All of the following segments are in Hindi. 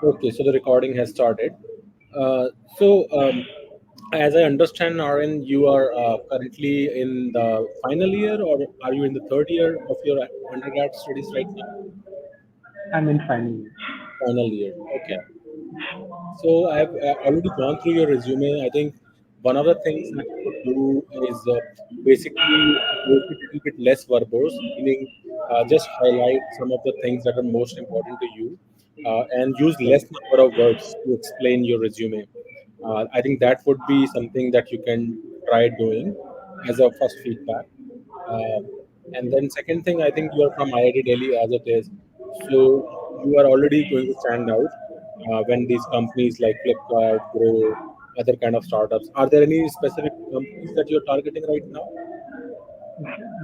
Okay, so the recording has started. So, as I understand, Aaron, you are currently in the final year, or are you in the third year of your undergrad studies right now? I'm in final year. Final year. Okay. So I've already gone through your resume. I think one of the things that you could do is basically make it a little bit less verbose, meaning just highlight some of the things that are most important to you, and use less Correct. number of words to explain your resume. I think that would be something that you can try doing as a first feedback. Uh, and then second thing, I think you are from IIT Delhi as it is, so you are already going to stand out when these companies like Flipkart, Grow, other kind of startups. Are there any specific companies that you're targeting right now?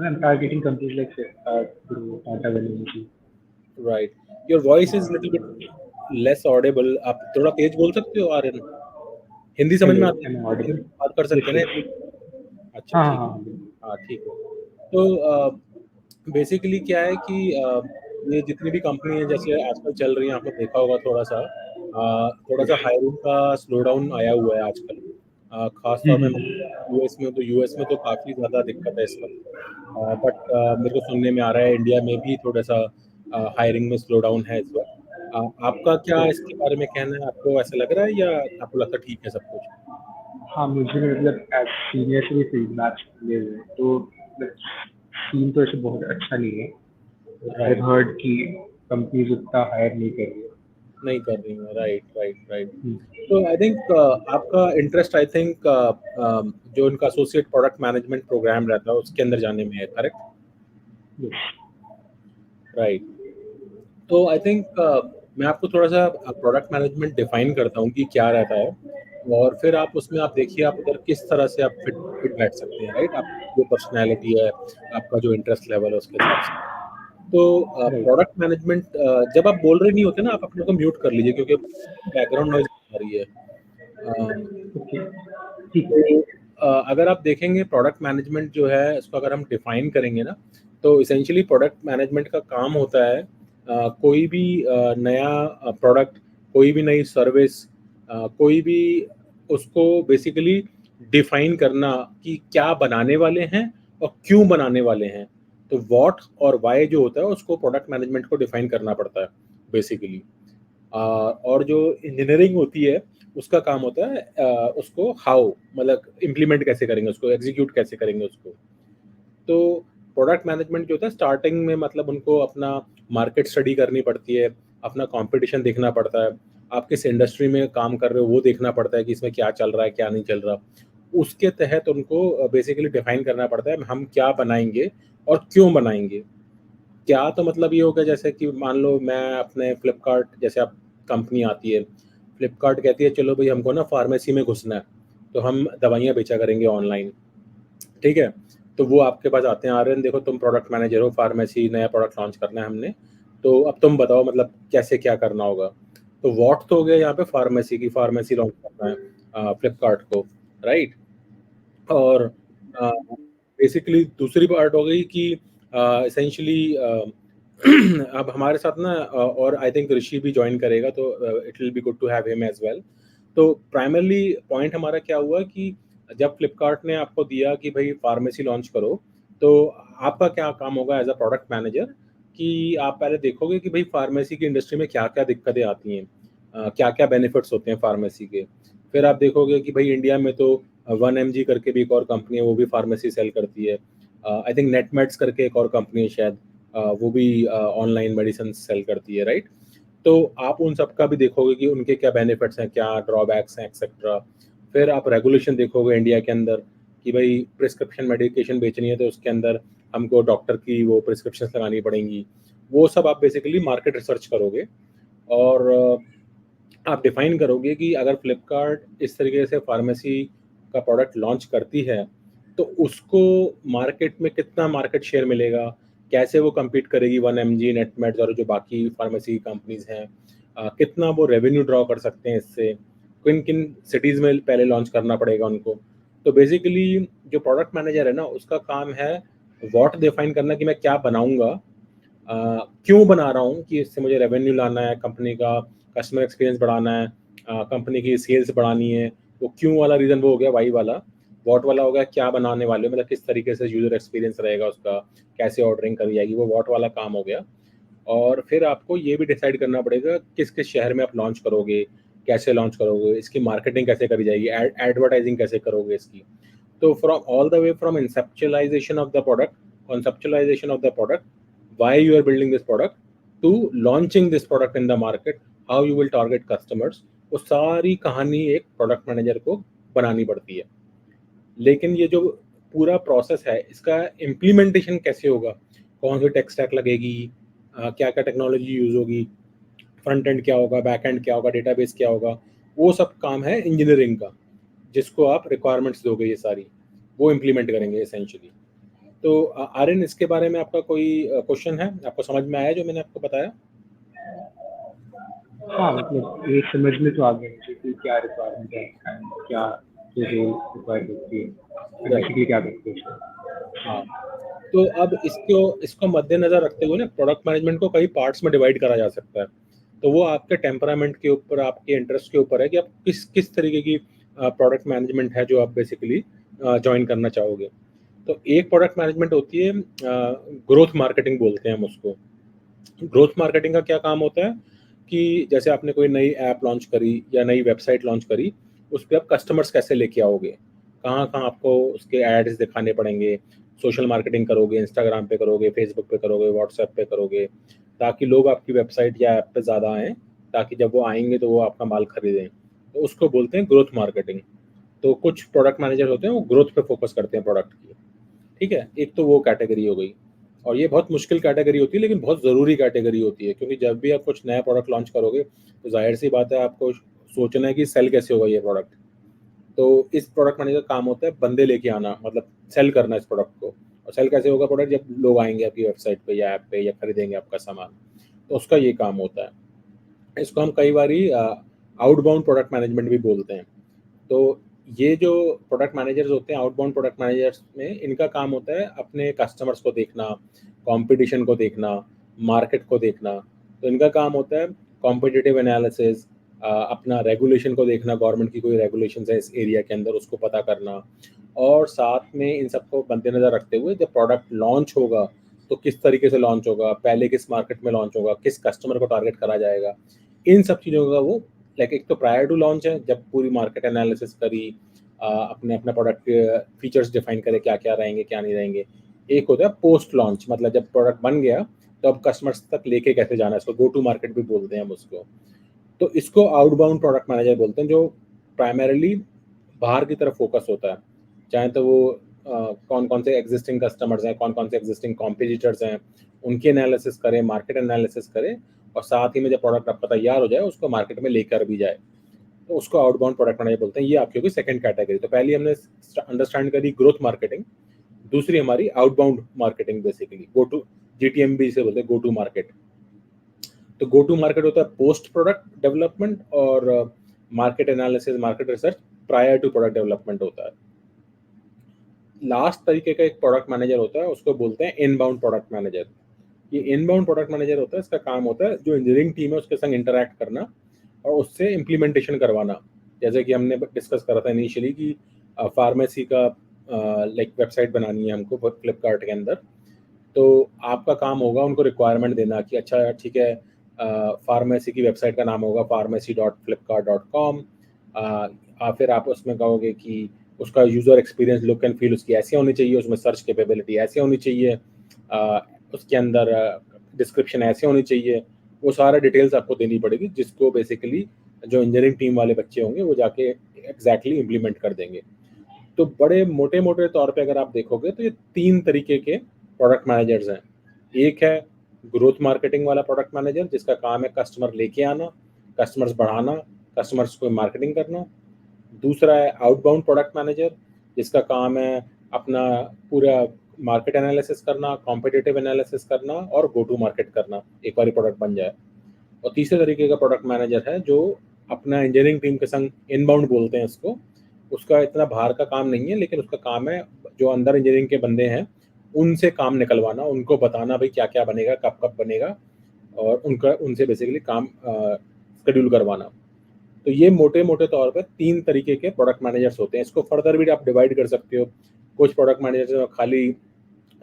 I'm targeting companies like Flipkart, Guru, Tata Energy. Right. Your voice is little bit less audible. आप थोड़ा तेज बोल सकते हो आर्यन? हिंदी समझ में Hello, आती है? am I audible? बात कर Yes, सकते हैं ना yes. हिंदी? अच्छा हाँ हाँ ठीक है। हाँ बिल्कुल। हाँ ठीक है। तो बेसिकली क्या है कि ये जितनी भी कंपनी है जैसे आजकल चल रही हैं, आपने देखा होगा थोड़ा सा हायरिंग का स्लो डाउन आया हुआ है आजकल। खास तौर पे मैं हम्म। यूएस में तो काफ़ी ज़्यादा दिक्कत है इस वक्त। बट मेरे को सुनने में आ रहा है इंडिया में भी थोड़ा सा हायरिंग में स्लो डाउन है इस वक्त। आपका क्या इसके बारे में कहना है? आपको ऐसा लग रहा है या आपको लगता है ठीक है सब कुछ? हाँ मुझे भी मतलब एज सीनियर से भी फीडबैक मिले हुए हैं, तो सीन तो ऐसे बहुत अच्छा नहीं है। आई राइट। हर्ड कि कंपनीज उतना हायर नहीं कर रही है। नहीं कर रही हैं। Right, right, right. हम्म, तो आई थिंक आपका इंटरेस्ट आई थिंक जो उनका एसोसिएट प्रोडक्ट मैनेजमेंट प्रोग्राम रहता है उसके अंदर जाने में है, करेक्ट? yes। राइट। तो आई थिंक मैं आपको थोड़ा सा प्रोडक्ट मैनेजमेंट डिफाइन करता हूँ कि क्या रहता है, और फिर आप उसमें आप देखिए आप उधर किस तरह से आप फिट फिट बैठ सकते हैं, राइट? आपकी जो पर्सनैलिटी है, आपका जो इंटरेस्ट लेवल है उसके हिसाब से। तो राइट। प्रोडक्ट मैनेजमेंट, जब आप बोल रहे नहीं होते ना, आप अपने को म्यूट कर लीजिए क्योंकि बैकग्राउंड नॉइज आ रही है। अ, ओके। ठीक है। तो अगर आप देखेंगे प्रोडक्ट मैनेजमेंट जो है इसको अगर हम डिफाइन करेंगे ना, तो इसेंशियली प्रोडक्ट मैनेजमेंट का काम होता है कोई भी नया प्रोडक्ट, कोई भी नई सर्विस, कोई भी, उसको बेसिकली डिफाइन करना कि क्या बनाने वाले हैं और क्यों बनाने वाले हैं। तो व्हाट और व्हाई जो होता है उसको प्रोडक्ट मैनेजमेंट को डिफाइन करना पड़ता है बेसिकली। और जो इंजीनियरिंग होती है उसका काम होता है उसको हाउ, मतलब इम्प्लीमेंट कैसे करेंगे, उसको एग्जीक्यूट कैसे करेंगे उसको। तो प्रोडक्ट मैनेजमेंट जो होता है स्टार्टिंग में मतलब उनको अपना मार्केट स्टडी करनी पड़ती है, अपना कंपटीशन देखना पड़ता है, आप किस इंडस्ट्री में काम कर रहे हो वो देखना पड़ता है कि इसमें क्या चल रहा है क्या नहीं चल रहा। उसके तहत उनको बेसिकली डिफाइन करना पड़ता है हम क्या बनाएंगे और क्यों बनाएंगे। क्या तो मतलब ये हो गया जैसे कि मान लो मैं अपने फ्लिपकार्ट जैसे आप कंपनी आती है, फ्लिपकार्ट कहती है चलो भाई हमको ना फार्मेसी में घुसना है, तो हम दवाइयाँ बेचा करेंगे ऑनलाइन, ठीक है? तो वो आपके पास आते हैं, आर्यन देखो तुम प्रोडक्ट मैनेजर हो, फार्मेसी नया प्रोडक्ट लॉन्च करना है हमने, तो अब तुम बताओ मतलब कैसे क्या करना होगा। तो वॉट तो हो गया यहाँ पे फार्मेसी की, फार्मेसी लॉन्च करना है फ्लिपकार्ट को, राइट? और बेसिकली दूसरी पार्ट हो गई कि एसेंशियली अब हमारे साथ ना और आई थिंक ऋषि भी ज्वाइन करेगा, तो it will be good to have him as well. तो प्राइमरली पॉइंट हमारा क्या हुआ कि जब फ्लिपकार्ट ने आपको दिया कि भाई फार्मेसी लॉन्च करो, तो आपका क्या काम होगा एज अ प्रोडक्ट मैनेजर कि आप पहले देखोगे कि भाई फार्मेसी की इंडस्ट्री में क्या क्या दिक्कतें आती हैं, क्या क्या बेनिफिट्स होते हैं फार्मेसी के। फिर आप देखोगे कि भाई इंडिया में तो 1mg करके भी एक और कंपनी है, वो भी फार्मेसी सेल करती है। आई थिंक नेटमेट्स करके एक और कंपनी है शायद, वो भी ऑनलाइन मेडिसिन सेल करती है, राइट? तो आप उन सब का भी देखोगे कि उनके क्या बेनिफिट्स हैं, क्या ड्रॉबैक्स हैं, एक्सेट्रा। फिर आप रेगुलेशन देखोगे इंडिया के अंदर कि भाई प्रिस्क्रिप्शन मेडिकेशन बेचनी है तो उसके अंदर हमको डॉक्टर की वो प्रिस्क्रिप्शन लगानी पड़ेंगी। वो सब आप बेसिकली मार्केट रिसर्च करोगे, और आप डिफाइन करोगे कि अगर फ्लिपकार्ट इस तरीके से फार्मेसी का प्रोडक्ट लॉन्च करती है तो उसको मार्केट में कितना मार्केट शेयर मिलेगा, कैसे वो compete करेगी 1mg, नेटमेट्स और जो बाकी फार्मेसी कंपनीज हैं, कितना वो रेवेन्यू ड्रॉ कर सकते हैं इससे, किन किन सिटीज़ में पहले लॉन्च करना पड़ेगा उनको। तो बेसिकली जो प्रोडक्ट मैनेजर है ना उसका काम है वॉट डिफाइन करना कि मैं क्या बनाऊंगा, क्यों बना रहा हूँ कि इससे मुझे रेवेन्यू लाना है, कंपनी का कस्टमर एक्सपीरियंस बढ़ाना है, कंपनी की सेल्स बढ़ानी है। वो क्यों वाला रीज़न वो हो गया, वाई वाला। व्हाट वाला हो गया क्या बनाने वाले हो, मतलब किस तरीके से यूज़र एक्सपीरियंस रहेगा उसका, कैसे ऑर्डरिंग करी जाएगी, वो व्हाट वाला काम हो गया। और फिर आपको ये भी डिसाइड करना पड़ेगा किस किस शहर में आप लॉन्च करोगे, कैसे लॉन्च करोगे, इसकी मार्केटिंग कैसे करी जाएगी, एडवर्टाइजिंग कैसे करोगे इसकी। तो from all the way from conceptualization of the product, conceptualization of the product, why you are building this product, to launching this product in the market, how you will target customers, वो सारी कहानी एक प्रोडक्ट मैनेजर को बनानी पड़ती है। लेकिन ये जो पूरा प्रोसेस है इसका इम्प्लीमेंटेशन कैसे होगा, कौन सी टेक स्टैक लगेगी, क्या क्या टेक्नोलॉजी यूज़ होगी, फ्रंट एंड क्या होगा, बैक एंड क्या होगा, डेटाबेस क्या होगा, वो सब काम है इंजीनियरिंग का, जिसको आप रिक्वायरमेंट्स दोगे ये सारी, वो इम्प्लीमेंट करेंगे एसेंशियली। तो आर्यन, इसके बारे में आपका कोई क्वेश्चन है, आपको समझ में आया जो मैंने आपको बताया? हाँ, मतलब ये समझ में तो आ गया मुझे कि क्या रिक्वायरमेंट है एंड क्या ये रोल रिक्वायर करती है एंड राइट। बेसिकली क्या करती है उसमें। हाँ, तो अब इसको इसको मद्देनजर रखते हुए ना प्रोडक्ट मैनेजमेंट को कई पार्ट्स में डिवाइड करा जा सकता है। तो वो आपके टेम्परामेंट के ऊपर, आपके इंटरेस्ट के ऊपर है कि आप किस किस तरीके की प्रोडक्ट मैनेजमेंट है जो आप बेसिकली ज्वाइन करना चाहोगे। तो एक प्रोडक्ट मैनेजमेंट होती है, ग्रोथ मार्केटिंग बोलते हैं हम उसको। ग्रोथ मार्केटिंग का क्या काम होता है कि जैसे आपने कोई नई ऐप लॉन्च करी या नई वेबसाइट लॉन्च करी, उस पर आप कस्टमर्स कैसे लेके आओगे, कहाँ कहाँ आपको उसके एड्स दिखाने पड़ेंगे, सोशल मार्केटिंग करोगे, इंस्टाग्राम पे करोगे, फेसबुक पे करोगे, व्हाट्सएप पे करोगे, ताकि लोग आपकी वेबसाइट या ऐप पे ज़्यादा आएँ, ताकि जब वो आएंगे तो वो आपका माल खरीदें। तो उसको बोलते हैं ग्रोथ मार्केटिंग। तो कुछ प्रोडक्ट मैनेजर होते हैं वो ग्रोथ पे फोकस करते हैं प्रोडक्ट की। ठीक है, एक तो वो कैटेगरी हो गई। और ये बहुत मुश्किल कैटेगरी होती है लेकिन बहुत ज़रूरी कैटेगरी होती है, क्योंकि जब भी आप कुछ नया प्रोडक्ट लॉन्च करोगे तो जाहिर सी बात है आपको सोचना है कि सेल कैसे होगा ये प्रोडक्ट। तो इस प्रोडक्ट मैनेजर का काम होता है बंदे लेके आना, मतलब सेल करना इस प्रोडक्ट को। और सेल कैसे होगा प्रोडक्ट, जब लोग आएंगे आपकी वेबसाइट पे या ऐप पे या खरीदेंगे आपका सामान, तो उसका ये काम होता है। इसको हम कई बारी आउटबाउंड प्रोडक्ट मैनेजमेंट भी बोलते हैं। तो ये जो प्रोडक्ट मैनेजर्स होते हैं, आउटबाउंड प्रोडक्ट मैनेजर्स में, इनका काम होता है अपने कस्टमर्स को देखना, कंपटीशन को देखना, मार्केट को देखना। तो इनका काम होता है कॉम्पिटिटिव एनालिसिस, अपना रेगुलेशन को देखना, गवर्नमेंट की कोई रेगुलेशन है इस एरिया के अंदर उसको पता करना, और साथ में इन सबको मद्देनजर रखते हुए जब प्रोडक्ट लॉन्च होगा तो किस तरीके से लॉन्च होगा, पहले किस मार्केट में लॉन्च होगा, किस कस्टमर को टारगेट करा जाएगा, इन सब चीज़ों का वो, लाइक एक तो प्रायर टू लॉन्च है जब पूरी मार्केट एनालिसिस करी, अपने अपने प्रोडक्ट के फीचर्स डिफाइन करे क्या क्या रहेंगे क्या नहीं रहेंगे। एक होता है पोस्ट लॉन्च, मतलब जब प्रोडक्ट बन गया तो अब कस्टमर्स तक लेके कैसे जाना है, इसको गो टू मार्केट भी बोलते हैं हम उसको। तो इसको आउटबाउंड प्रोडक्ट मैनेजर बोलते हैं, जो प्राइमरीली बाहर की तरफ फोकस होता है। चाहे तो वो कौन कौन से एग्जिस्टिंग कस्टमर्स हैं, कौन कौन से एग्जिस्टिंग कॉम्पिटिटर्स हैं, उनकी एनालिसिस करे, मार्केट एनालिसिस करे, और साथ ही में जब प्रोडक्ट आपका तैयार हो जाए उसको मार्केट में लेकर भी जाए, तो उसको आउटबाउंड प्रोडक्ट मैनेजर बोलते हैं। ये आपकी होगी सेकंड कैटेगरी। तो पहली हमने अंडरस्टैंड करी ग्रोथ मार्केटिंग, दूसरी हमारी outbound marketing, basically go to, GTMB से बोलते हैं गो टू मार्केट। तो गो टू मार्केट होता है पोस्ट प्रोडक्ट डेवलपमेंट, और market analysis, market research prior to product development होता है। लास्ट तरीके का एक प्रोडक्ट मैनेजर होता है, उसको बोलते हैं इनबाउंड प्रोडक्ट मैनेजर। ये इनबाउंड प्रोडक्ट मैनेजर होता है, इसका काम होता है जो इंजीनियरिंग टीम है उसके संग इंटरैक्ट करना और उससे इम्प्लीमेंटेशन करवाना। जैसे कि हमने डिस्कस करा था इनिशियली कि फार्मेसी का लाइक वेबसाइट बनानी है हमको फ्लिपकार्ट के अंदर। तो आपका काम होगा उनको रिक्वायरमेंट देना कि अच्छा ठीक है, फार्मेसी की वेबसाइट का नाम होगा pharmacy.flipkart.com। फिर आप उसमें कहोगे कि उसका user experience, look and feel उसकी ऐसी होनी चाहिए, उसमें सर्च कैपेबिलिटी ऐसी होनी चाहिए, उसके अंदर डिस्क्रिप्शन ऐसे होनी चाहिए। वो सारा डिटेल्स आपको देनी पड़ेगी, जिसको बेसिकली जो इंजीनियरिंग टीम वाले बच्चे होंगे वो जाके एग्जैक्टली इम्प्लीमेंट कर देंगे। तो बड़े मोटे मोटे तौर पे अगर आप देखोगे तो ये तीन तरीके के प्रोडक्ट मैनेजर्स हैं। एक है ग्रोथ मार्केटिंग वाला प्रोडक्ट मैनेजर, जिसका काम है कस्टमर लेके आना, कस्टमर्स बढ़ाना, कस्टमर्स को मार्केटिंग करना। दूसरा है आउटबाउंड प्रोडक्ट मैनेजर, जिसका काम है अपना पूरा मार्केट एनालिसिस करना, कॉम्पिटिटिव एनालिसिस करना और गो टू मार्केट करना एक बार प्रोडक्ट बन जाए। और तीसरे तरीके का प्रोडक्ट मैनेजर है जो अपना इंजीनियरिंग टीम के संग इनबाउंड बोलते हैं उसको, उसका इतना बाहर का काम नहीं है लेकिन उसका काम है जो अंदर इंजीनियरिंग के बंदे हैं उनसे काम निकलवाना, उनको बताना भाई क्या-क्या बनेगा, कब-कब बनेगा और उनसे बेसिकली काम शेड्यूल करवाना। तो ये मोटे-मोटे तौर पे 3 तरीके के प्रोडक्ट मैनेजर्स होते हैं। इसको फर्दर भी आप डिवाइड कर सकते हो। कुछ प्रोडक्ट मैनेजर खाली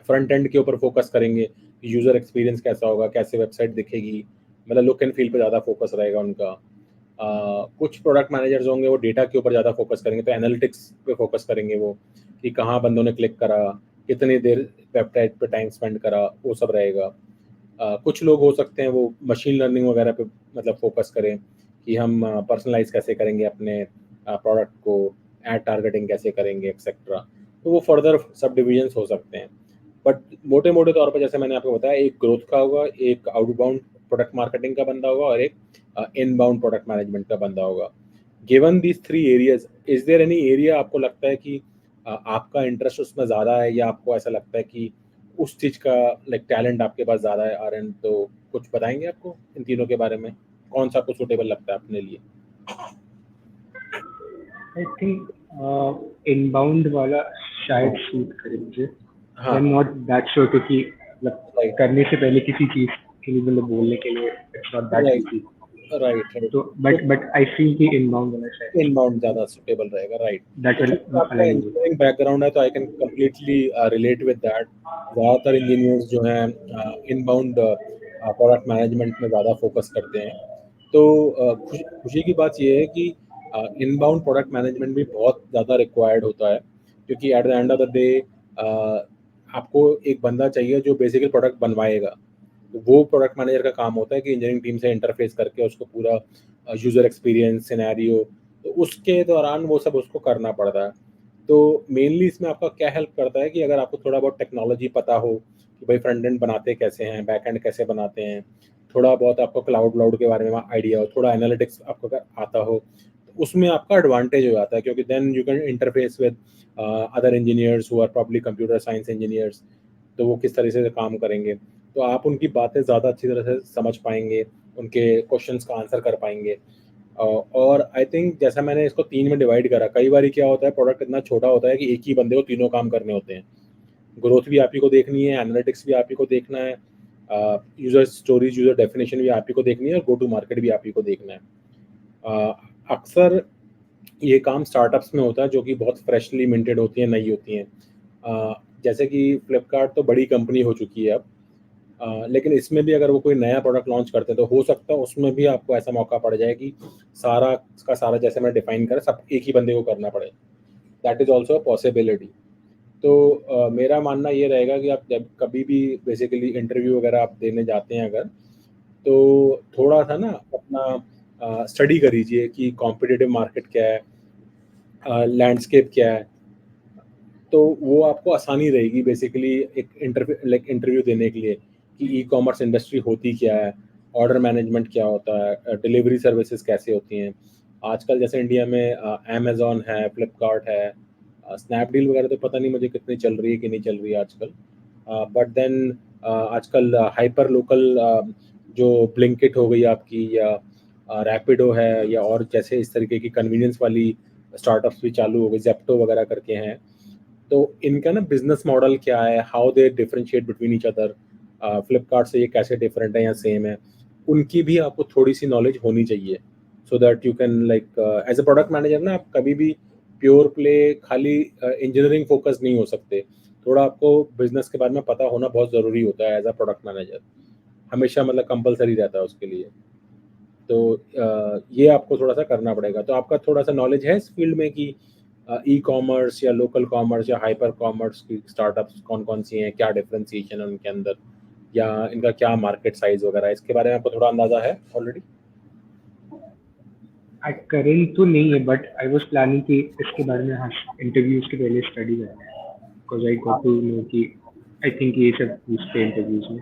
फ्रंट एंड के ऊपर फोकस करेंगे, यूज़र एक्सपीरियंस कैसा होगा, कैसे वेबसाइट दिखेगी, मतलब लुक एंड फील पे ज़्यादा फोकस रहेगा उनका। कुछ प्रोडक्ट मैनेजर्स होंगे वो डेटा के ऊपर ज़्यादा फोकस करेंगे, तो एनालिटिक्स पे फोकस करेंगे वो, कि कहाँ बंदों ने क्लिक करा, कितनी देर वेबसाइट पे टाइम स्पेंड करा, वो सब रहेगा। कुछ लोग हो सकते हैं वो मशीन लर्निंग वगैरह पे मतलब फोकस करें कि हम पर्सनलाइज़ कैसे करेंगे अपने प्रोडक्ट को, एड टारगेटिंग कैसे करेंगे एक्सेट्रा। तो वो फर्दर सब डिविजन्स हो सकते हैं। बट मोटे-मोटे तौर पे जैसे मैंने आपको बताया, एक ग्रोथ का होगा, एक आउटबाउंड प्रोडक्ट मार्केटिंग का बंदा होगा और एक इनबाउंड प्रोडक्ट मैनेजमेंट का बंदा होगा। Given these 3 areas, is there any area आपको लगता है कि आपका इंटरेस्ट उसमें ज़्यादा है या आपको ऐसा लगता है कि उस चीज़ का लाइक टैलेंट आपके पास ज़्यादा है आर-एन, तो कुछ बताएँगे आपको इन तीनों के बारे में? कौन-सा आपको सूटेबल लगता है अपने लिए? आई थिंक इनबाउंड वाला शायद हाँ, सूट करे मुझे। आई हाँ, एम नॉट दैट श्योर क्योंकि मतलब राइट, करने से पहले किसी चीज के लिए मतलब बोलने के लिए it's not that right, easy. Right, right. तो तो बट आई फील कि इनबाउंड वाला शायद इनबाउंड ज़्यादा सूटेबल रहेगा, राइट। दैट तो विल चूँकि आपका अलाइन विद। इंजीनियरिंग बैकग्राउंड है तो I can completely relate with that. ज़्यादातर इंजीनियर्स जो हैं इनबाउंड प्रोडक्ट मैनेजमेंट में ज़्यादा फोकस करते हैं। तो खुशी खुशी की बात ये है कि इनबाउंड प्रोडक्ट मैनेजमेंट भी बहुत ज़्यादा रिक्वायर्ड होता है, क्योंकि at the end of the day आपको एक बंदा चाहिए जो बेसिकली प्रोडक्ट बनवाएगा। तो वो प्रोडक्ट मैनेजर का काम होता है कि इंजीनियरिंग टीम से इंटरफेस करके उसको पूरा यूज़र एक्सपीरियंस, सिनेरियो, तो उसके दौरान वो सब उसको करना पड़ता है। तो मेनली इसमें आपका क्या हेल्प करता है कि अगर आपको थोड़ा बहुत टेक्नोलॉजी पता हो कि भाई फ्रंट एंड बनाते कैसे हैं, बैक एंड कैसे बनाते हैं, थोड़ा बहुत आपको क्लाउड व्लाउड के बारे में आइडिया हो, थोड़ा एनालिटिक्स आपको अगर आता हो, तो उसमें आपका एडवांटेज हो जाता है, क्योंकि then you can interface with other engineers who are probably computer science engineers. तो वो किस तरह से काम करेंगे, तो आप उनकी बातें ज़्यादा अच्छी तरह से समझ पाएंगे, उनके क्वेश्चंस का आंसर कर पाएंगे। और आई थिंक जैसा मैंने इसको 3 में डिवाइड करा, कई बार क्या होता है प्रोडक्ट इतना छोटा होता है कि एक ही बंदे को तीनों काम करने होते हैं। ग्रोथ भी आप ही को देखनी है, एनालिटिक्स भी आप ही को देखना है, यूज़र स्टोरीज, यूज़र डेफिनेशन भी आप ही को देखनी है और गो टू मार्केट भी आप ही को देखना है। अक्सर ये काम स्टार्टअप्स में होता है जो कि बहुत फ्रेशली मिंटेड होती हैं, नई होती हैं। जैसे कि फ्लिपकार्ट तो बड़ी कंपनी हो चुकी है अब, लेकिन इसमें भी अगर वो कोई नया प्रोडक्ट लॉन्च करते हैं तो हो सकता है उसमें भी आपको ऐसा मौका पड़ जाए कि सारा का सारा जैसे मैं डिफाइन करा सब एक ही बंदे को करना पड़े। That is also a possibility. तो मेरा मानना ये रहेगा कि आप जब कभी भी बेसिकली इंटरव्यू वगैरह आप देने जाते हैं अगर, तो थोड़ा सा ना अपना स्टडी करीजिए कि कॉम्पिटिटिव मार्केट क्या है, लैंडस्केप क्या है। तो वो आपको आसानी रहेगी बेसिकली एक इंटरव्यू देने के लिए कि ई-कॉमर्स इंडस्ट्री होती क्या है, ऑर्डर मैनेजमेंट क्या होता है, डिलीवरी सर्विसेज कैसे होती हैं। आजकल जैसे इंडिया में अमेज़न है, फ्लिपकार्ट है, स्नैपडील वगैरह तो पता नहीं मुझे कितनी चल रही है कि नहीं चल रही है आजकल। बट देन आजकल हाइपर लोकल जो ब्लिंकिट हो गई आपकी, या रैपिडो है, या और जैसे इस तरीके की कन्वीनियंस वाली स्टार्टअप्स भी चालू हो गई, ज़ेप्टो वगैरह करके हैं। तो इनका ना बिजनेस मॉडल क्या है, how they differentiate between each other, Flipkart से ये कैसे डिफरेंट है या सेम है, उनकी भी आपको थोड़ी सी नॉलेज होनी चाहिए, so that you can like as a product manager ना आप कभी भी प्योर प्ले खाली इंजीनियरिंग फोकस नहीं हो सकते। थोड़ा आपको बिजनेस के बारे में पता होना बहुत ज़रूरी होता है एज अ प्रोडक्ट मैनेजर, हमेशा मतलब कंपलसरी रहता है उसके लिए। तो ये आपको थोड़ा-सा करना पड़ेगा। तो आपका थोड़ा-सा नॉलेज है इस फील्ड में कि ई-कॉमर्स या लोकल कॉमर्स या हाइपर कॉमर्स की स्टार्टअप्स कौन-कौन सी हैं? क्या डिफरेंशिएशन है उनके अंदर? या इनका क्या मार्केट साइज़ वगैरह है? इसके बारे में आपको थोड़ा अंदाज़ा है ऑलरेडी? करेंट तो नहीं है बट आई वाज प्लानिंग कि इसके बारे में हाँ इंटरव्यूज के पहले स्टडी करना है because I got to know कि आई थिंक ये सब पूछते हैं इंटरव्यूज में।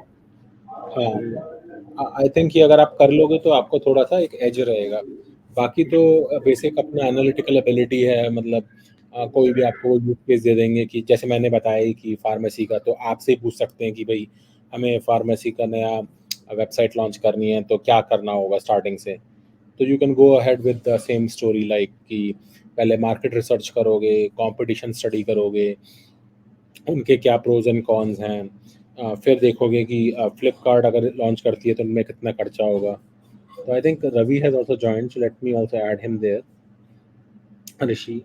हाँ। आई थिंक कि अगर आप कर लोगे तो आपको थोड़ा-सा एक एज रहेगा। बाकी तो बेसिक अपना एनालिटिकल एबिलिटी है, मतलब कोई भी आपको यूज़ केस दे देंगे कि जैसे मैंने बताया ही कि फार्मेसी का, तो आपसे ही पूछ सकते हैं कि भई हमें फार्मेसी का नया वेबसाइट लॉन्च करनी है तो क्या करना होगा स्टार्टिंग से? तो you can go ahead with the same story like कि पहले मार्केट रिसर्च करोगे, कॉम्पिटिशन स्टडी करोगे, उनके क्या प्रोज एंड कॉन्स हैं। फिर देखोगे कि फ्लिपकार्ट अगर लॉन्च करती है तो उनमें कितना खर्चा होगा। तो I think Ravi has also joined, so let me also add him there. Rishi,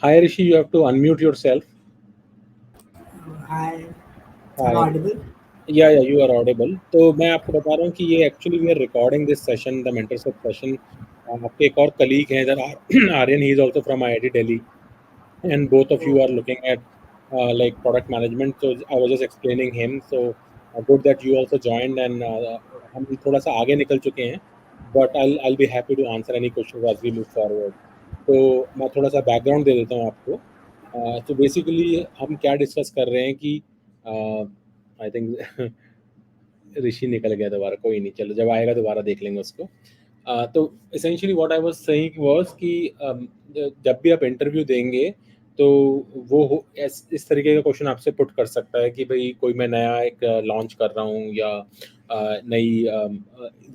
hi Rishi, you have to unmute yourself. Hi, I'm hi, audible. Yeah you are audible. तो मैं आपको बता रहा हूँ कि ये actually we are recording this session, the mentorship session. आपके एक और कलीग हैं इधर, Aryan, he is also from IIT Delhi, and both of you are Okay. looking at like product management. So I was just explaining him. So good that you also joined, and हम थोड़ा सा आगे निकल चुके हैं, but I'll be happy to answer any questions as we move forward. तो मैं थोड़ा सा बैकग्राउंड दे देता हूँ आपको। तो बेसिकली हम क्या डिस्कस कर रहे हैं कि आई थिंक ऋषि निकल गया दोबारा, कोई नहीं, चलो जब आएगा दोबारा देख लेंगे उसको। तो essentially what I was saying was कि जब भी आप इंटरव्यू देंगे तो वो इस तरीके का क्वेश्चन आपसे पुट कर सकता है कि भाई कोई मैं नया एक लॉन्च कर रहा हूँ, या नई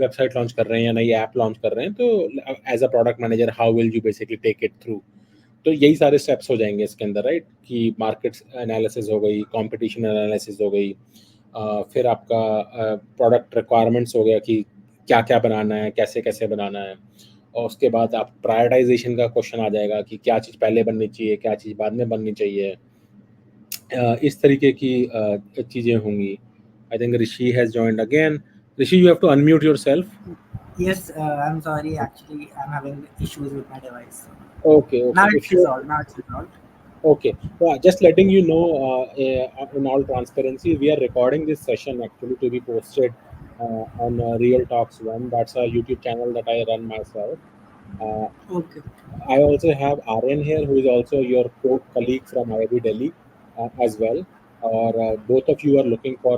वेबसाइट लॉन्च कर रहे हैं, या नई ऐप लॉन्च कर रहे हैं, तो as a product manager how will you basically take it through. तो यही सारे स्टेप्स हो जाएंगे इसके अंदर, राइट, कि मार्केट एनालिसिस हो गई, कंपटीशन एनालिसिस हो गई, फिर आपका प्रोडक्ट रिक्वायरमेंट्स हो गया कि क्या क्या बनाना है, कैसे कैसे बनाना है, और उसके बाद आप प्रायोरिटाइजेशन का क्वेश्चन आ जाएगा कि क्या चीज़ पहले बननी चाहिए, क्या चीज़ बाद में बननी चाहिए। इस तरीके की चीज़ें होंगी। I think Rishi has joined again. Rishi, you have to unmute yourself. Yes, I'm sorry. Actually, I'm having issues with my device. Okay Now okay, it's if you, resolved. Now it's resolved. okay, so just letting you know, in all transparency, we are recording this session actually to be posted on Real Talks One. That's a YouTube channel that I run myself. Uh, Okay. I also have Aryan here, who is also your colleague from IIT Delhi as well. Or both of you are looking for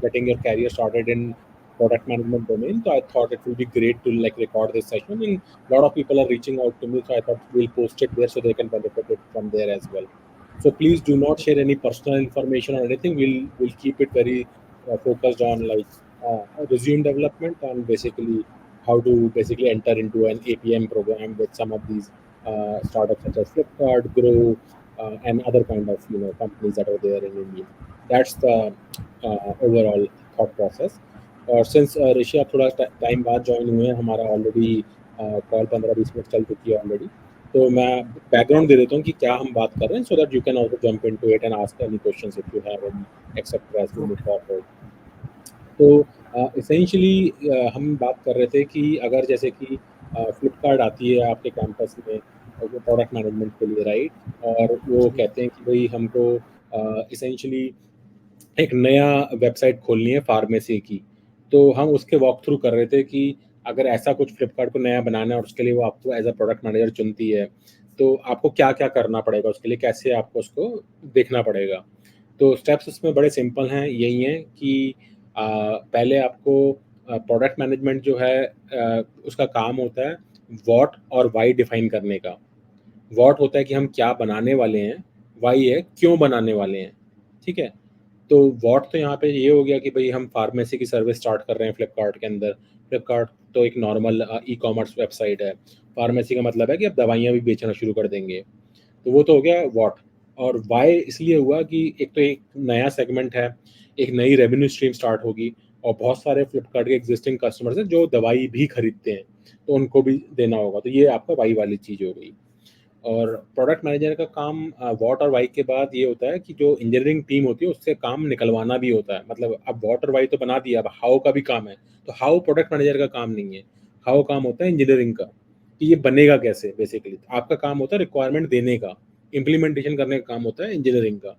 getting your career started in product management domain. So I thought it will be great to like record this session, and a lot of people are reaching out to me. So I thought we'll post it there so they can benefit it from there as well. So please do not share any personal information or anything. We'll keep it very focused on like resume development, and basically how to basically enter into an APM program with some of these startups such as Flipkart, Grow, and other kind of companies that are there in India. That's the overall thought process. और सिंस ऋषि आप थोड़ा टाइम बाद ज्वाइन हुए हैं, हमारा ऑलरेडी कॉल 15-20 मिनट चल चुकी है ऑलरेडी, तो मैं बैकग्राउंड दे देता हूँ कि क्या हम बात कर रहे हैं, so that you can also jump into it and ask any questions if you have any except as we move Okay. Forward. तो इसेंशियली हम बात कर रहे थे कि अगर जैसे कि फ्लिपकार्ट आती है आपके कैंपस में वो प्रोडक्ट मैनेजमेंट के लिए, राइट, और वो जी. कहते हैं कि भाई हमको इसेंशियली एक नया वेबसाइट खोलनी है फार्मेसी की। तो हम उसके वॉक थ्रू कर रहे थे कि अगर ऐसा कुछ फ्लिपकार्ट को नया बनाना है और उसके लिए वो आपको एज अ प्रोडक्ट मैनेजर चुनती है, तो आपको क्या क्या करना पड़ेगा, उसके लिए कैसे आपको उसको देखना पड़ेगा। तो स्टेप्स उसमें बड़े सिंपल हैं, यही हैं कि पहले आपको प्रोडक्ट मैनेजमेंट जो है उसका काम होता है व्हाट और वाई डिफाइन करने का। व्हाट होता है कि हम क्या बनाने वाले हैं, वाई है क्यों बनाने वाले हैं, ठीक है। तो व्हाट तो यहाँ पे ये हो गया कि भाई हम फार्मेसी की सर्विस स्टार्ट कर रहे हैं फ्लिपकार्ट के अंदर। फ्लिपकार्ट तो एक नॉर्मल ई कॉमर्स वेबसाइट है। फार्मेसी का मतलब है कि अब दवाइयाँ भी बेचना शुरू कर देंगे। तो वो तो हो गया व्हाट। और वाई इसलिए हुआ कि एक तो एक नया सेगमेंट है, एक नई रेवेन्यू स्ट्रीम स्टार्ट होगी, और बहुत सारे फ्लिपकार्ट के एग्जिस्टिंग कस्टमर्स हैं जो दवाई भी खरीदते हैं, तो उनको भी देना होगा। तो ये आपका वाई वाली चीज़ हो गई। और प्रोडक्ट मैनेजर का काम वॉट और वाई के बाद ये होता है कि जो इंजीनियरिंग टीम होती है उससे काम निकलवाना भी होता है। मतलब अब वॉट और वाई तो बना दिया, अब हाउ का भी काम है। तो हाउ प्रोडक्ट मैनेजर का काम नहीं है, हाउ काम होता है इंजीनियरिंग का, कि ये बनेगा कैसे। बेसिकली आपका काम होता है रिक्वायरमेंट देने का, इम्प्लीमेंटेशन करने का काम होता है इंजीनियरिंग का,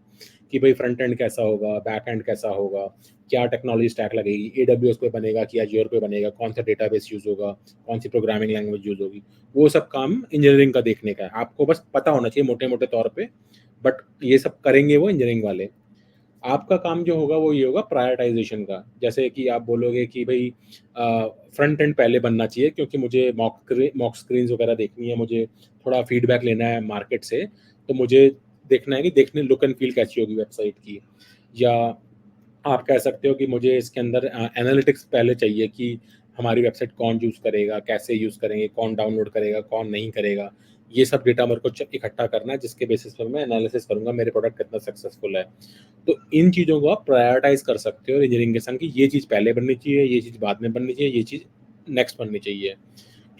कि भाई फ्रंट एंड कैसा होगा, बैक एंड कैसा होगा, क्या टेक्नोलॉजी स्टैक लगेगी, AWS पे बनेगा कि एज्योर पे बनेगा, कौन सा डेटाबेस यूज़ होगा, कौन सी प्रोग्रामिंग लैंग्वेज यूज़ होगी। वो सब काम इंजीनियरिंग का देखने का है। आपको बस पता होना चाहिए मोटे मोटे तौर पे, बट ये सब करेंगे वो इंजीनियरिंग वाले। आपका काम जो होगा वो ये होगा प्रायोरिटाइजेशन का। जैसे कि आप बोलोगे कि भाई फ्रंट एंड पहले बनना चाहिए क्योंकि मुझे मॉक स्क्रीन्स वगैरह देखनी है, मुझे थोड़ा फीडबैक लेना है मार्केट से, तो मुझे देखना है कि देखने लुक एंड फील कैसी होगी वेबसाइट की। या आप कह सकते हो कि मुझे इसके अंदर एनालिटिक्स पहले चाहिए कि हमारी वेबसाइट कौन यूज़ करेगा, कैसे यूज़ करेंगे, कौन डाउनलोड करेगा, कौन नहीं करेगा, ये सब डेटा मेरे को इकट्ठा करना है, जिसके बेसिस पर मैं एनालिसिस करूंगा मेरे प्रोडक्ट कितना सक्सेसफुल है। तो इन चीज़ों को आप प्रायोरिटाइज कर सकते हो इंजीनियरिंग के संग कि ये चीज़ पहले बननी चाहिए, ये चीज़ बाद में बननी चाहिए, ये चीज़ नेक्स्ट बननी चाहिए,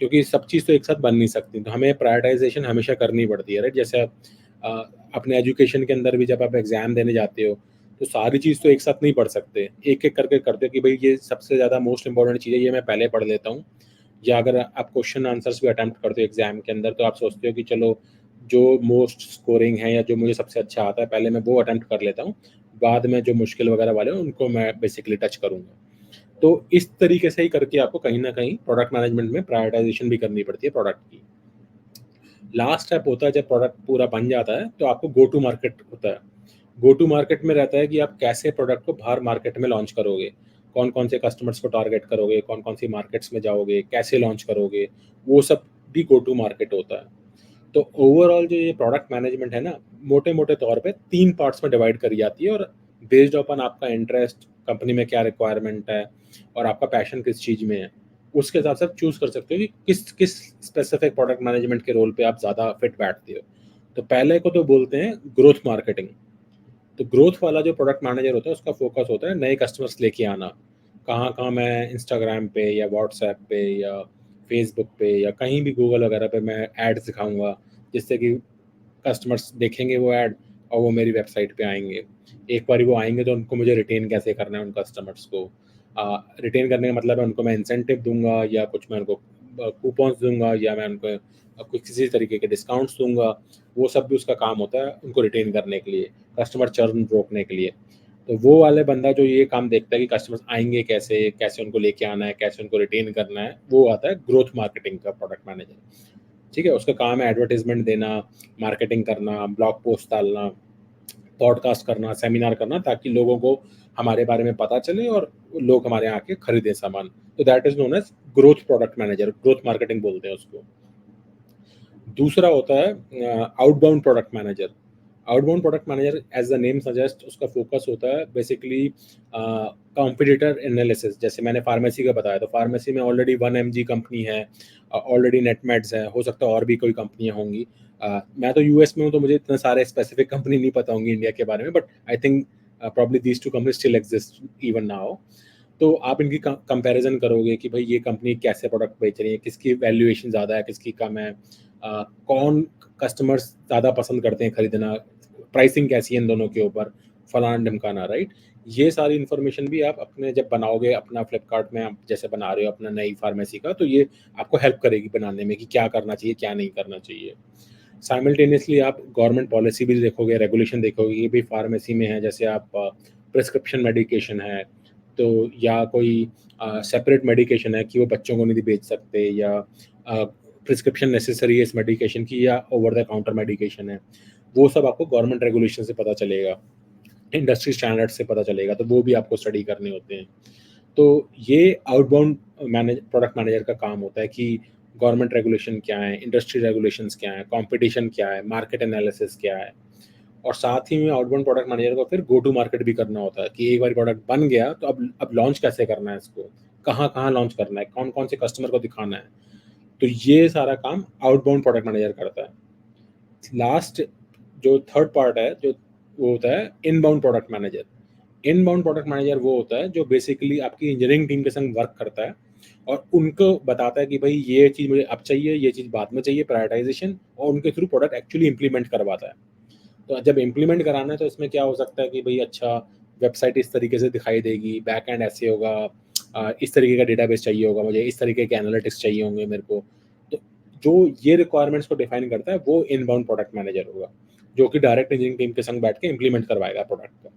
क्योंकि सब चीज़ तो एक साथ बन नहीं सकती। तो हमें प्रायोरिटाइजेशन हमेशा करनी पड़ती है, राइट। जैसे आप अपने एजुकेशन के अंदर भी जब आप एग्जाम देने जाते हो तो सारी चीज़ तो एक साथ नहीं पढ़ सकते, एक एक करके करते हो कि भाई ये सबसे ज़्यादा मोस्ट इंपॉर्टेंट चीज़ है, ये मैं पहले पढ़ लेता हूँ। या अगर आप क्वेश्चन आंसर्स भी अटेम्प्ट करते हो एग्जाम के अंदर तो आप सोचते हो कि चलो जो मोस्ट स्कोरिंग है या जो मुझे सबसे अच्छा आता है पहले मैं वो अटेम्प्ट कर लेता हूँ, बाद में जो मुश्किल वगैरह वाले हैं उनको मैं बेसिकली टच करूँगा। तो इस तरीके से ही करके आपको कहीं ना कहीं प्रोडक्ट मैनेजमेंट में प्रायोरिटाइजेशन भी करनी पड़ती है प्रोडक्ट की। लास्ट स्टेप होता है जब प्रोडक्ट पूरा बन जाता है तो आपको गो टू मार्केट होता है। गो टू मार्केट में रहता है कि आप कैसे प्रोडक्ट को बाहर मार्केट में लॉन्च करोगे, कौन कौन से कस्टमर्स को टारगेट करोगे, कौन कौन सी मार्केट्स में जाओगे, कैसे लॉन्च करोगे, वो सब भी गो टू मार्केट होता है। तो ओवरऑल जो ये प्रोडक्ट मैनेजमेंट है ना, मोटे मोटे तौर पे 3 पार्ट्स में डिवाइड करी जाती है, और बेस्ड अपॉन आपका इंटरेस्ट, कंपनी में क्या रिक्वायरमेंट है और आपका पैशन किस चीज़ में है, उसके हिसाब से आप चूज़ कर सकते हो कि किस किस स्पेसिफिक प्रोडक्ट मैनेजमेंट के रोल पे आप ज़्यादा फिट बैठते हो। तो पहले को तो बोलते हैं ग्रोथ मार्केटिंग। तो ग्रोथ वाला जो प्रोडक्ट मैनेजर होता है उसका फोकस होता है नए कस्टमर्स लेके आना। कहाँ कहाँ मैं इंस्टाग्राम पे या व्हाट्सएप पे या फेसबुक पे या कहीं भी गूगल वगैरह पे मैं एड्स दिखाऊंगा, जिससे कि कस्टमर्स देखेंगे वो ऐड और वो मेरी वेबसाइट पे आएंगे। एक बार वो आएंगे तो उनको मुझे रिटेन कैसे करना है उन कस्टमर्स को। रिटेन करने का मतलब है उनको मैं इंसेंटिव दूंगा या कुछ मैं उनको कूपन्स दूंगा या मैं उनको कुछ किसी तरीके के डिस्काउंट्स दूंगा। वो सब भी उसका काम होता है उनको रिटेन करने के लिए, कस्टमर चर्न रोकने के लिए। तो वो वाले बंदा जो ये काम देखता है कि कस्टमर्स आएंगे कैसे, कैसे उनको लेके आना है, कैसे उनको रिटेन करना है, वो आता है ग्रोथ मार्केटिंग का प्रोडक्ट मैनेजर। ठीक है, उसका काम है एडवर्टाइजमेंट देना, मार्केटिंग करना, ब्लॉग पोस्ट डालना, पॉडकास्ट करना, सेमिनार करना, ताकि लोगों को हमारे बारे में पता चले और लोग हमारे यहाँ आके खरीदें सामान। तो that is known as growth product manager, growth marketing बोलते हैं उसको। दूसरा होता है outbound product manager. Outbound product manager as the name suggest उसका फोकस होता है बेसिकली कॉम्पिटिटर एनालिसिस। जैसे मैंने फार्मेसी का बताया, तो फार्मेसी में ऑलरेडी 1mg कंपनी है, ऑलरेडी नेटमेड्स है, हो सकता है और भी कोई कंपनियां होंगी। मैं तो यूएस में हूँ तो मुझे इतने सारे स्पेसिफिक कंपनी नहीं पता होंगी इंडिया के बारे में, but I think probably these two company still exist even now. तो आप इनकी कंपैरिजन करोगे कि भाई ये कंपनी कैसे प्रोडक्ट बेच रही है, किसकी वैल्यूएशन ज़्यादा है, किसकी कम है, कौन कस्टमर्स ज़्यादा पसंद करते हैं खरीदना, प्राइसिंग कैसी है इन दोनों के ऊपर, फलाना ढमकाना, राइट। ये सारी इन्फॉर्मेशन भी आप अपने जब बनाओगे अपना फ्लिपकार्ट में, आप जैसे बना रहे हो अपना नई फार्मेसी का, तो ये आपको हेल्प करेगी बनाने में कि क्या करना चाहिए क्या नहीं करना चाहिए। साइमल्टेनियसली आप गवर्नमेंट पॉलिसी भी देखोगे, रेगुलेशन देखोगे, ये भी फार्मेसी में है। जैसे आप प्रिस्क्रिप्शन मेडिकेशन है तो, या कोई सेपरेट मेडिकेशन है कि वो बच्चों को नहीं बेच सकते, या प्रिस्क्रिप्शन नेसेसरी है इस मेडिकेशन की, या ओवर द काउंटर मेडिकेशन है, वो सब आपको गवर्नमेंट रेगुलेशन से पता चलेगा, इंडस्ट्री स्टैंडर्ड से पता चलेगा, तो वो भी आपको स्टडी करने होते हैं। तो ये आउटबाउंड प्रोडक्ट मैनेजर का काम होता है कि गवर्नमेंट रेगुलेशन क्या है, इंडस्ट्री रेगुलेशंस क्या है, कंपटीशन क्या है, मार्केट एनालिसिस क्या है। और साथ ही में आउटबाउंड प्रोडक्ट मैनेजर को फिर गो टू मार्केट भी करना होता है कि एक बार प्रोडक्ट बन गया तो अब लॉन्च कैसे करना है इसको, कहाँ कहाँ लॉन्च करना है, कौन कौन से कस्टमर को दिखाना है। तो ये सारा काम आउटबाउंड प्रोडक्ट मैनेजर करता है। लास्ट जो थर्ड पार्ट है जो, वो होता है inbound product manager. Inbound product manager वो होता है जो बेसिकली आपकी इंजीनियरिंग टीम के संग वर्क करता है और उनको बताता है कि भाई ये चीज़ मुझे अब चाहिए, ये चीज़ बाद में चाहिए, प्रायोरिटाइजेशन, और उनके थ्रू प्रोडक्ट एक्चुअली इंप्लीमेंट करवाता है। तो जब इम्प्लीमेंट कराना है तो इसमें क्या हो सकता है कि भाई अच्छा वेबसाइट इस तरीके से दिखाई देगी, बैक एंड ऐसे होगा, इस तरीके का डेटाबेस चाहिए होगा मुझे, इस तरीके के एनालिटिक्स चाहिए होंगे मेरे को। तो जो ये रिक्वायरमेंट्स को डिफाइन करता है वो इनबाउंड प्रोडक्ट मैनेजर होगा, जो कि डायरेक्ट इंजीनियरिंग टीम के संग बैठ के इंप्लीमेंट करवाएगा प्रोडक्ट का।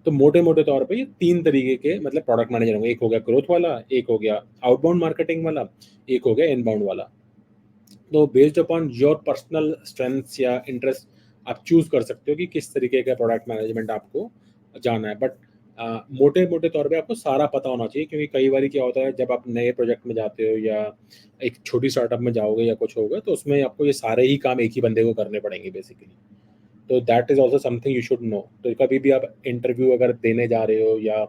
तो मोटे मोटे तौर पे ये 3 तरीके के मतलब प्रोडक्ट मैनेजर होंगे। एक हो गया ग्रोथ वाला, एक हो गया आउटबाउंड मार्केटिंग वाला, एक हो गया इनबाउंड वाला। तो based upon your personal strengths या इंटरेस्ट आप चूज कर सकते हो कि किस तरीके का प्रोडक्ट मैनेजमेंट आपको जाना है। बट मोटे मोटे तौर पे आपको सारा पता होना चाहिए, क्योंकि कई बार क्या होता है जब आप नए प्रोजेक्ट में जाते हो या एक छोटी स्टार्टअप में जाओगे या कुछ होगा, तो उसमें आपको ये सारे ही काम एक ही बंदे को करने पड़ेंगे बेसिकली। तो that is also something you should know. तो कभी भी आप इंटरव्यू अगर देने जा रहे हो या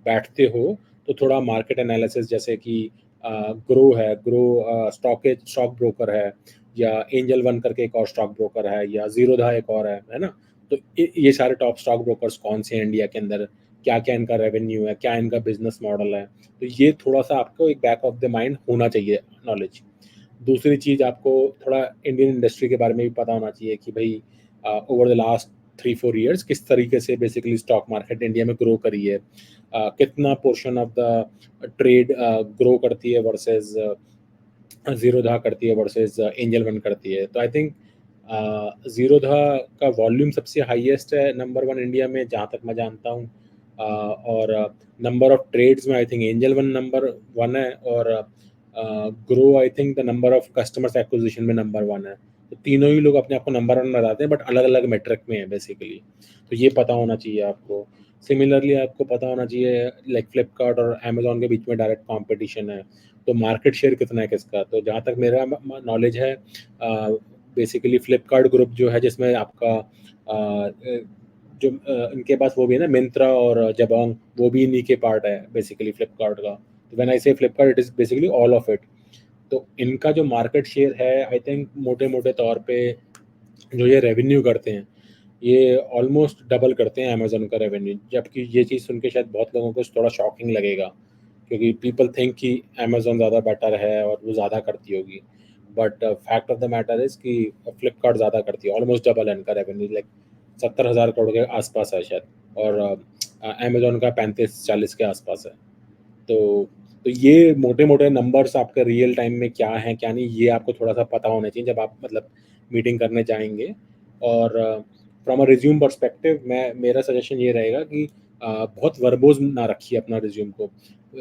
बैठते हो तो थोड़ा मार्केट एनालिसिस, जैसे कि ग्रो है, ग्रो स्टॉक ब्रोकर है, या एंजल वन करके एक और स्टॉक ब्रोकर है, या जीरोधा एक और है ना। तो ये सारे टॉप स्टॉक ब्रोकर्स कौन से हैं इंडिया के अंदर, क्या क्या इनका रेवेन्यू है, क्या इनका बिजनेस मॉडल है, तो ये थोड़ा सा आपको एक बैक ऑफ द माइंड होना चाहिए नॉलेज। दूसरी चीज़, आपको थोड़ा इंडियन इंडस्ट्री के बारे में भी पता होना चाहिए कि भाई ओवर द लास्ट 3-4 ईयर्स किस तरीके से बेसिकली स्टॉक मार्केट इंडिया में ग्रो करी है, कितना portion of the trade grow करती है वर्सेस जीरोधा करती है वर्सेस एंजल वन करती है। तो आई थिंक जीरोधा का वॉल्यूम सबसे हाईएस्ट है, नंबर 1 इंडिया में जहाँ तक मैं जानता हूँ, और नंबर ऑफ ट्रेड्स में I think angel one number 1 है, और grow I think the number of customers acquisition में नंबर 1 है। तो तीनों ही लोग अपने आप को नंबर 1 बताते हैं, बट अलग अलग मेट्रिक में है बेसिकली। तो ये पता होना चाहिए आपको। सिमिलरली आपको पता होना चाहिए लाइक फ्लिपकार्ट और अमेजोन के बीच में डायरेक्ट कॉम्पिटिशन है, तो मार्केट शेयर कितना है किसका। तो जहाँ तक मेरा नॉलेज है, बेसिकली फ्लिपकार्ट ग्रुप जो है, जिसमें आपका जो इनके पास वो भी है ना, मिंत्रा और जबोंग, वो भी इन्हीं के पार्ट है बेसिकली फ्लिपकार्ट का। तो व्हेन आई से Flipkart, it is basically all of it. तो इनका जो मार्केट शेयर है, आई थिंक मोटे मोटे तौर पे जो ये रेवेन्यू करते हैं, ये ऑलमोस्ट डबल करते हैं अमेजोन का रेवेन्यू। जबकि ये चीज़ सुन के शायद बहुत लोगों को थोड़ा शॉकिंग लगेगा, क्योंकि पीपल थिंक कि अमेजोन ज़्यादा बेटर है और वो ज़्यादा करती होगी, but fact of the matter is कि फ्लिपकार्ट ज़्यादा करती है, ऑलमोस्ट डबल है इनका रेवेन्यू, लाइक 70,000 करोड़ के आसपास है शायद, और अमेजोन का 35-40 के आसपास है। तो ये मोटे मोटे नंबर्स आपके रियल टाइम में क्या हैं क्या नहीं, ये आपको थोड़ा सा पता होना चाहिए जब आप मतलब मीटिंग करने जाएंगे। और फ्रॉम अ रिज्यूम पर्सपेक्टिव मेरा सजेशन ये रहेगा कि बहुत वर्बोज ना रखिए अपना रिज्यूम को,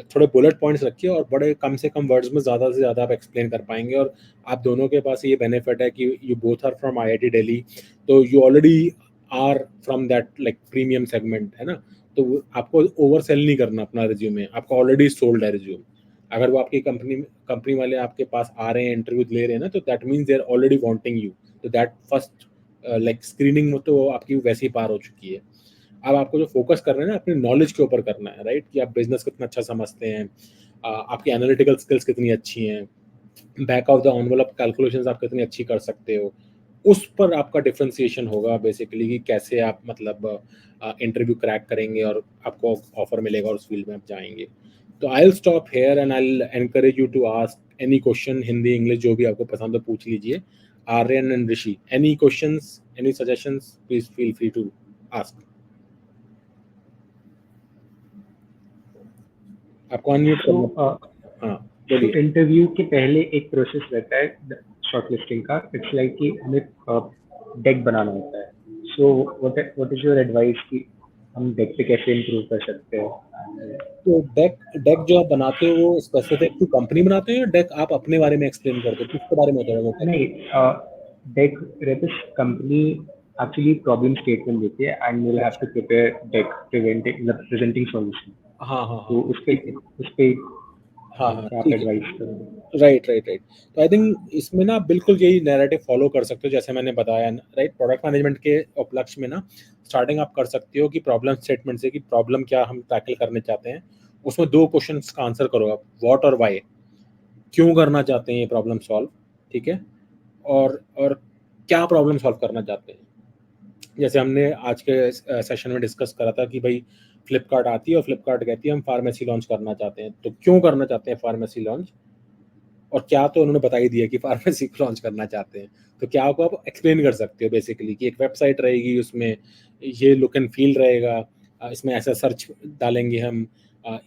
थोड़े बुलेट पॉइंट्स रखिए, और बड़े कम से कम वर्ड्स में ज़्यादा से ज़्यादा आप एक्सप्लेन कर पाएंगे। और आप दोनों के पास ये बेनिफिट है कि you both are from IIT Delhi, तो you already are from that like premium segment, है ना। तो आपको ओवर सेल नहीं करना अपना रिज्यूमे, आपका ऑलरेडी सोल्ड है रिज्यूम। अगर वो आपकी कंपनी वाले आपके पास आ रहे हैं, इंटरव्यू ले रहे हैं ना, तो that means they are already wanting you. तो दैट फर्स्ट लाइक स्क्रीनिंग में तो आपकी वैसे ही पार हो चुकी है। अब आपको जो फोकस करना है ना, अपनी नॉलेज के ऊपर करना है, राइट, कि आप बिजनेस कितना अच्छा समझते हैं, आपकी एनालिटिकल स्किल्स कितनी अच्छी हैं, back of the envelope calculations आप कितनी अच्छी कर सकते हो। उस पर आपका डिफरेंशिएशन होगा बेसिकली, कि कैसे आप मतलब इंटरव्यू क्रैक करेंगे और आपको ऑफर मिलेगा और उस फील्ड में आप जाएंगे। तो I will stop here and I will encourage you to ask any question, Hindi English जो भी आपको पसंद हो पूछ लीजिए। Aryan and Rishi, any questions, any suggestions, please feel free to ask. आपको अनम्यूट करना। हाँ बोलिए। इंटरव्यू के पहले एक प्रोसेस रहता है शॉर्टलिस्टिंग का। इट्स लाइक कि हमें डेक बनाना होता है। So what is your advice कि हम डेक पे कैसे इम्प्रूव कर सकते हैं? तो डेक जो आप बनाते हो वो स्पेसिफिक टू कंपनी बनाते हो, या डेक आप अपने बारे में एक्सप्लेन करते हो, किसके बारे में होता है? नहीं, डेक रहते कंपनी एक्चुअली प्रॉब्लम स्टेटमेंट देती है and you have to prepare deck presenting solution. हाँ हाँ तो हाँ उस पे हाँ हाँ, आप ठीक है। एडवाइस करोगे? Right right right. तो आई थिंक इसमें ना बिल्कुल यही नैरेटिव फॉलो कर सकते हो जैसे मैंने बताया, राइट। प्रोडक्ट मैनेजमेंट के उपलक्ष्य में ना स्टार्टिंग आप कर सकते हो कि प्रॉब्लम स्टेटमेंट से, कि प्रॉब्लम क्या हम टैकल करने चाहते हैं। उसमें 2 क्वेश्चंस का आंसर करो आप, व्हाट और व्हाई। क्यों करना चाहते हैं ये प्रॉब्लम सॉल्व, ठीक है, और क्या प्रॉब्लम सॉल्व करना चाहते हैं। जैसे हमने आज के सेशन में डिस्कस करा था कि भाई फ्लिपकार्ट आती है और फ्लिपकार्ट कहती है हम फार्मेसी लॉन्च करना चाहते हैं, तो क्यों करना चाहते हैं फार्मेसी लॉन्च, और क्या तो उन्होंने बता ही दिया कि फार्मेसी को लॉन्च करना चाहते हैं। तो क्या को आप एक्सप्लेन कर सकते हो बेसिकली, कि एक वेबसाइट रहेगी, उसमें ये लुक एंड फील रहेगा, इसमें ऐसा सर्च डालेंगे हम,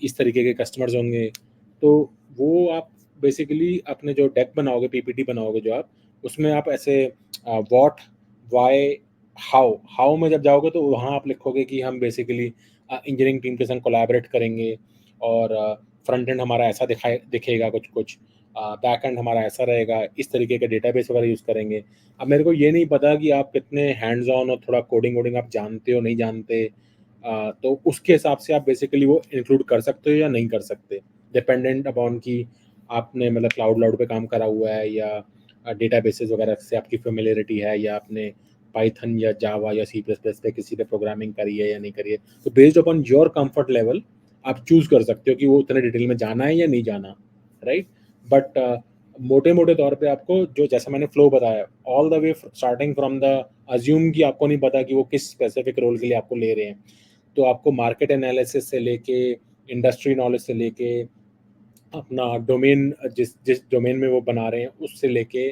इस तरीके के कस्टमर्स होंगे। तो वो आप बेसिकली अपने जो डेक बनाओगे, पीपीटी बनाओगे जो आप, उसमें आप ऐसे व्हाट, व्हाई, हाउ में जब जाओगे तो वहाँ आप लिखोगे कि हम बेसिकली इंजीनियरिंग टीम के संग कोलैबोरेट करेंगे, और फ्रंट एंड हमारा ऐसा दिखेगा कुछ कुछ, बैक एंड हमारा ऐसा रहेगा, इस तरीके के डेटाबेस वगैरह यूज़ करेंगे। अब मेरे को ये नहीं पता कि आप कितने हैंड्स ऑन और थोड़ा कोडिंग वोडिंग आप जानते हो नहीं जानते, तो उसके हिसाब से आप बेसिकली वो इंक्लूड कर सकते हो या नहीं कर सकते, डिपेंडेंट अपॉन कि आपने मतलब क्लाउड पे काम करा हुआ है, या डेटाबेसेस वगैरह से आपकी फेमिलियरिटी है, या आपने पाइथन या जावा या C++ पे किसी पे प्रोग्रामिंग करी है या नहीं करी है। तो based upon your comfort level आप चूज़ कर सकते हो कि वो उतने डिटेल में जाना है या नहीं जाना, राइट। बट मोटे मोटे तौर पे आपको जो जैसा मैंने फ्लो बताया, all the way starting from the assume कि आपको नहीं पता कि वो किस स्पेसिफिक रोल के लिए आपको ले रहे हैं, तो आपको मार्केट एनालिसिस से लेके इंडस्ट्री नॉलेज से लेके अपना डोमेन जिस जिस डोमेन में वो बना रहे हैं उससे लेके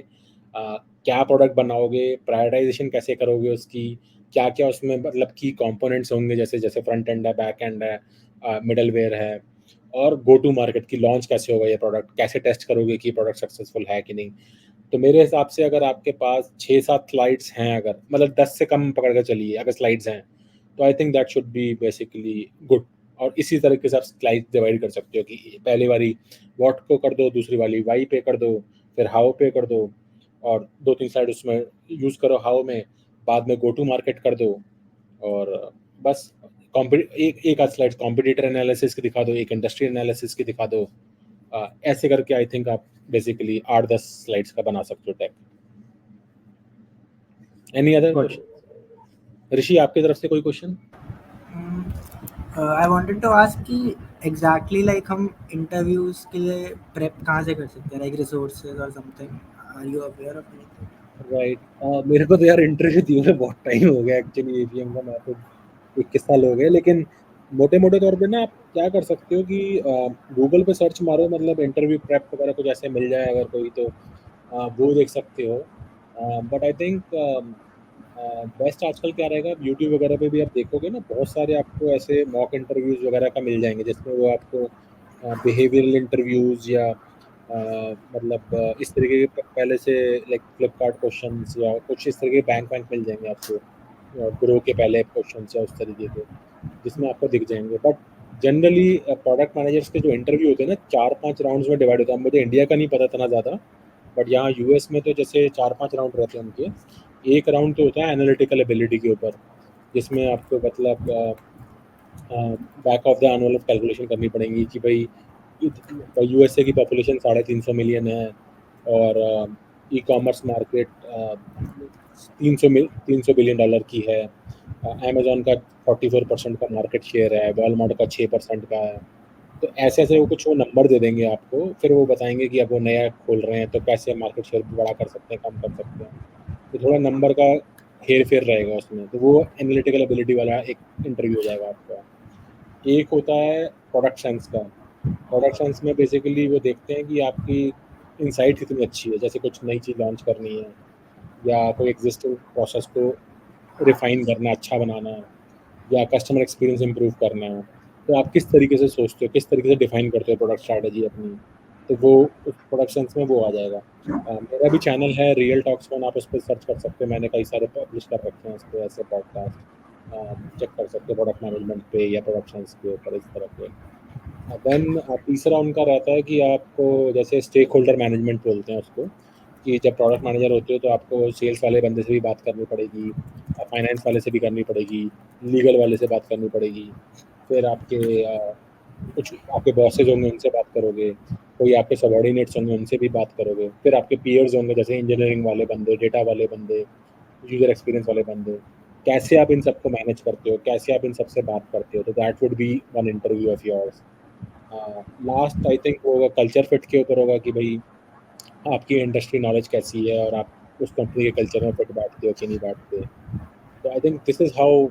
क्या प्रोडक्ट बनाओगे, प्रायोरिटाइजेशन कैसे करोगे उसकी, क्या क्या उसमें मतलब की कंपोनेंट्स होंगे, जैसे जैसे फ्रंट एंड है, बैक एंड है, मिडल वेयर है, और गो टू मार्केट की लॉन्च कैसे होगा, ये प्रोडक्ट कैसे टेस्ट करोगे कि प्रोडक्ट सक्सेसफुल है कि नहीं। तो मेरे हिसाब से अगर आपके पास 6-7 स्लाइड्स हैं, अगर मतलब 10 से कम पकड़ कर चलिए अगर स्लाइड्स हैं, तो I think that should be basically good. और इसी तरीके से आप स्लाइड डिवाइड कर सकते हो कि पहली वाली व्हाट को कर दो, दूसरी वाली वाई पे कर दो, फिर हाउ पे कर दो, और 2-3 स्लाइड उसमें यूज़ करो हाउ में, बाद में गो टू मार्केट कर दो, और बस एक एक आध स्लाइड कॉम्पिटिटर एनालिसिस की दिखा दो, एक इंडस्ट्री एनालिसिस की दिखा दो। ऐसे करके आई थिंक आप बेसिकली 8-10 स्लाइड्स का बना सकते हो deck. Any other Got question? Rishi, आपकी तरफ से कोई question? I wanted to ask कि एग्जैक्टली लाइक हम इंटरव्यूज के लिए प्रेप कहाँ से कर सकते हैं, लाइक रिसोर्सेज और something, are you aware of anything? Right, मेरे को तो यार इंटरव्यू दिए हुए बहुत टाइम हो गया एक्चुअली, एपीएम का मैं तो 21 साल हो गए, लेकिन मोटे मोटे तौर पे ना आप क्या कर सकते हो कि गूगल पे सर्च मारो, मतलब इंटरव्यू प्रेप वगैरह कुछ ऐसे मिल जाए अगर कोई, तो वो देख सकते हो। बट आई थिंक बेस्ट आजकल क्या रहेगा, यूट्यूब वगैरह पे भी आप देखोगे ना, बहुत सारे आपको ऐसे मॉक इंटरव्यूज वगैरह का मिल जाएंगे, जिसमें वो आपको बिहेवियरल इंटरव्यूज या मतलब इस तरीके के पहले से लाइक फ्लिपकार्ट क्वेश्चंस या कुछ इस तरीके के बैंक बैंक मिल जाएंगे आपको, ग्रो के पहले क्वेश्चंस या उस तरीके के, जिसमें आपको दिख जाएंगे। बट जनरली प्रोडक्ट मैनेजर्स के जो इंटरव्यू होते हैं ना, 4-5 राउंड्स में डिवाइड होता है। मुझे इंडिया का नहीं पता इतना ज़्यादा, बट यहाँ यूएस में तो जैसे 4-5 राउंड रहते हैं उनके। एक राउंड तो होता है एनालिटिकल एबिलिटी के ऊपर, जिसमें आपको मतलब back of the envelope calculation करनी पड़ेगी कि भाई यूएसए की पॉपुलेशन 350 मिलियन है, और e commerce market 300 billion dollar की है, अमेजोन का 44% का मार्केट शेयर है, वॉलमार्ट का 6% का है। तो ऐसे ऐसे वो कुछ वो नंबर दे देंगे आपको, फिर वो बताएंगे कि अब वो नया खोल रहे हैं तो कैसे मार्केट शेयर बड़ा कर सकते हैं, कम कर सकते हैं। तो थोड़ा नंबर का हेर फेर रहेगा उसमें, तो वो एनालिटिकल एबिलिटी वाला एक इंटरव्यू हो जाएगा आपका। एक होता है प्रोडक्ट साइंस का। प्रोडक्ट साइंस में बेसिकली वो देखते हैं कि आपकी इनसाइट कितनी अच्छी है, जैसे कुछ नई चीज़ लॉन्च करनी है या कोई एग्जिस्टिंग प्रोसेस को रिफाइन करना, अच्छा बनाना है, या कस्टमर एक्सपीरियंस इंप्रूव करना है। तो आप किस तरीके से सोचते हो, किस तरीके से डिफाइन करते हो प्रोडक्ट स्ट्रैटेजी अपनी, तो वो उस प्रोडक्शन में वो आ जाएगा। मेरा भी चैनल है रियल टॉक्स वन, आप उस पर सर्च कर सकते हो, मैंने कई सारे पब्लिश कर रखे हैं उस पर ऐसे पॉडकास्ट, चेक कर सकते हो प्रोडक्ट मैनेजमेंट पे या प्रोडक्शन के ऊपर, इस तरह के। देन तीसरा उनका रहता है कि आपको जैसे स्टेक होल्डर मैनेजमेंट बोलते हैं उसको, कि जब प्रोडक्ट मैनेजर होते हो तो आपको सेल्स वाले बंदे से भी बात करनी पड़ेगी, फाइनेंस वाले से भी करनी पड़ेगी, लीगल वाले से बात करनी पड़ेगी, फिर आपके कुछ आपके बॉसेज होंगे उनसे बात करोगे, कोई आपके सबॉर्डिनेट्स होंगे उनसे भी बात करोगे, फिर आपके पीयर्स होंगे जैसे इंजीनियरिंग वाले बंदे, डेटा वाले बंदे, यूजर एक्सपीरियंस वाले बंदे। कैसे आप इन सबको मैनेज करते हो, कैसे आप इन सबसे बात करते हो, तो that would be one interview of yours. Last I think वो कल्चर फिट के ऊपर होगा कि भाई आपकी इंडस्ट्री नॉलेज कैसी है और आप उस कंपनी के कल्चर में फिट बैठते हो कि नहीं बैठते। तो I think this is how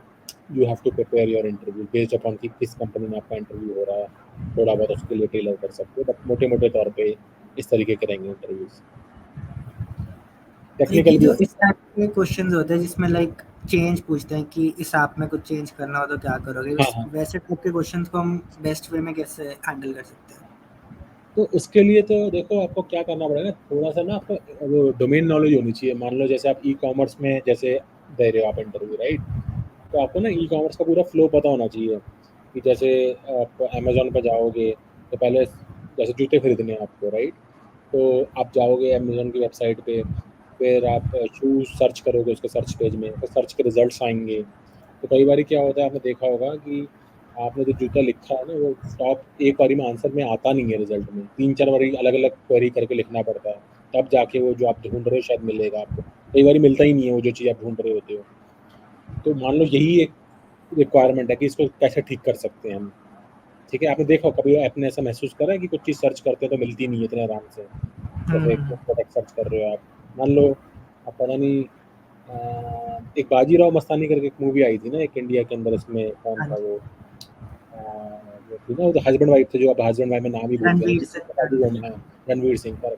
you have to prepare your interview based upon कि किस कंपनी में आपका इंटरव्यू हो रहा है, थोड़ा बहुत उसके लिए टेलर कर सकते हो, बट मोटे मोटे तौर पे इस तरीके के रहेंगे इंटरव्यूज। एक ही टेक्निकल भी जो होंगे। इस टाइप के क्वेश्चंस होते हैं जिसमें लाइक चेंज पूछते हैं कि इस ऐप में कुछ चेंज करना हो तो क्या करोगे, हाँ हाँ, वैसे टाइप के क्वेश्चंस को हम बेस्ट वे में कैसे हैंडल कर सकते हैं? तो उसके लिए तो देखो आपको क्या करना पड़ेगा, थोड़ा सा ना आपको वो डोमेन नॉलेज होनी चाहिए। मान लो जैसे आप ई कॉमर्स में जैसे दे रहे हो आप इंटरव्यू, राइट, तो आपको ना ई कॉमर्स का पूरा फ्लो पता होना चाहिए कि जैसे आप अमेजोन पर जाओगे तो पहले जैसे जूते खरीदने हैं आपको, राइट, तो आप जाओगे अमेजोन की वेबसाइट पे, फिर आप शूज़ सर्च करोगे उसके सर्च पेज में, फिर सर्च के रिजल्ट्स आएंगे। तो कई बार क्या होता है, आपने देखा होगा कि आपने जो जूता लिखा है ना वो टॉप एक बारी में आंसर में आता नहीं है, रिजल्ट में 3-4 बारी अलग अलग क्वेरी करके लिखना पड़ता है, तब जाके वो जो आप ढूंढ रहे हो शायद मिलेगा आपको। कई बार मिलता ही नहीं है वो जो चीज़ आप ढूंढ रहे होते हो। तो मान लो यही एक रिक्वायरमेंट है कि इसको कैसे ठीक कर सकते हैं हम। ठीक है, आपने देखा कभी आपने ऐसा महसूस करा है कि कुछ चीज़ सर्च करते हैं तो मिलती नहीं है इतने आराम से? जैसे कोई प्रोडक्ट सर्च कर रहे हो आप, मान लो आप पता नहीं एक बाजीराव मस्तानी करके एक मूवी आई थी ना एक इंडिया के अंदर, इसमें कौन हाँ था जी, वो थी ना, वो हस्बैंड वाइफ थे, जो आप हस्बैंड वाइफ में नाम ही भूल गया रणवीर लेकिन सिंह, बता दी रणवीर। मैंने, हाँ, रणवीर सिंह का।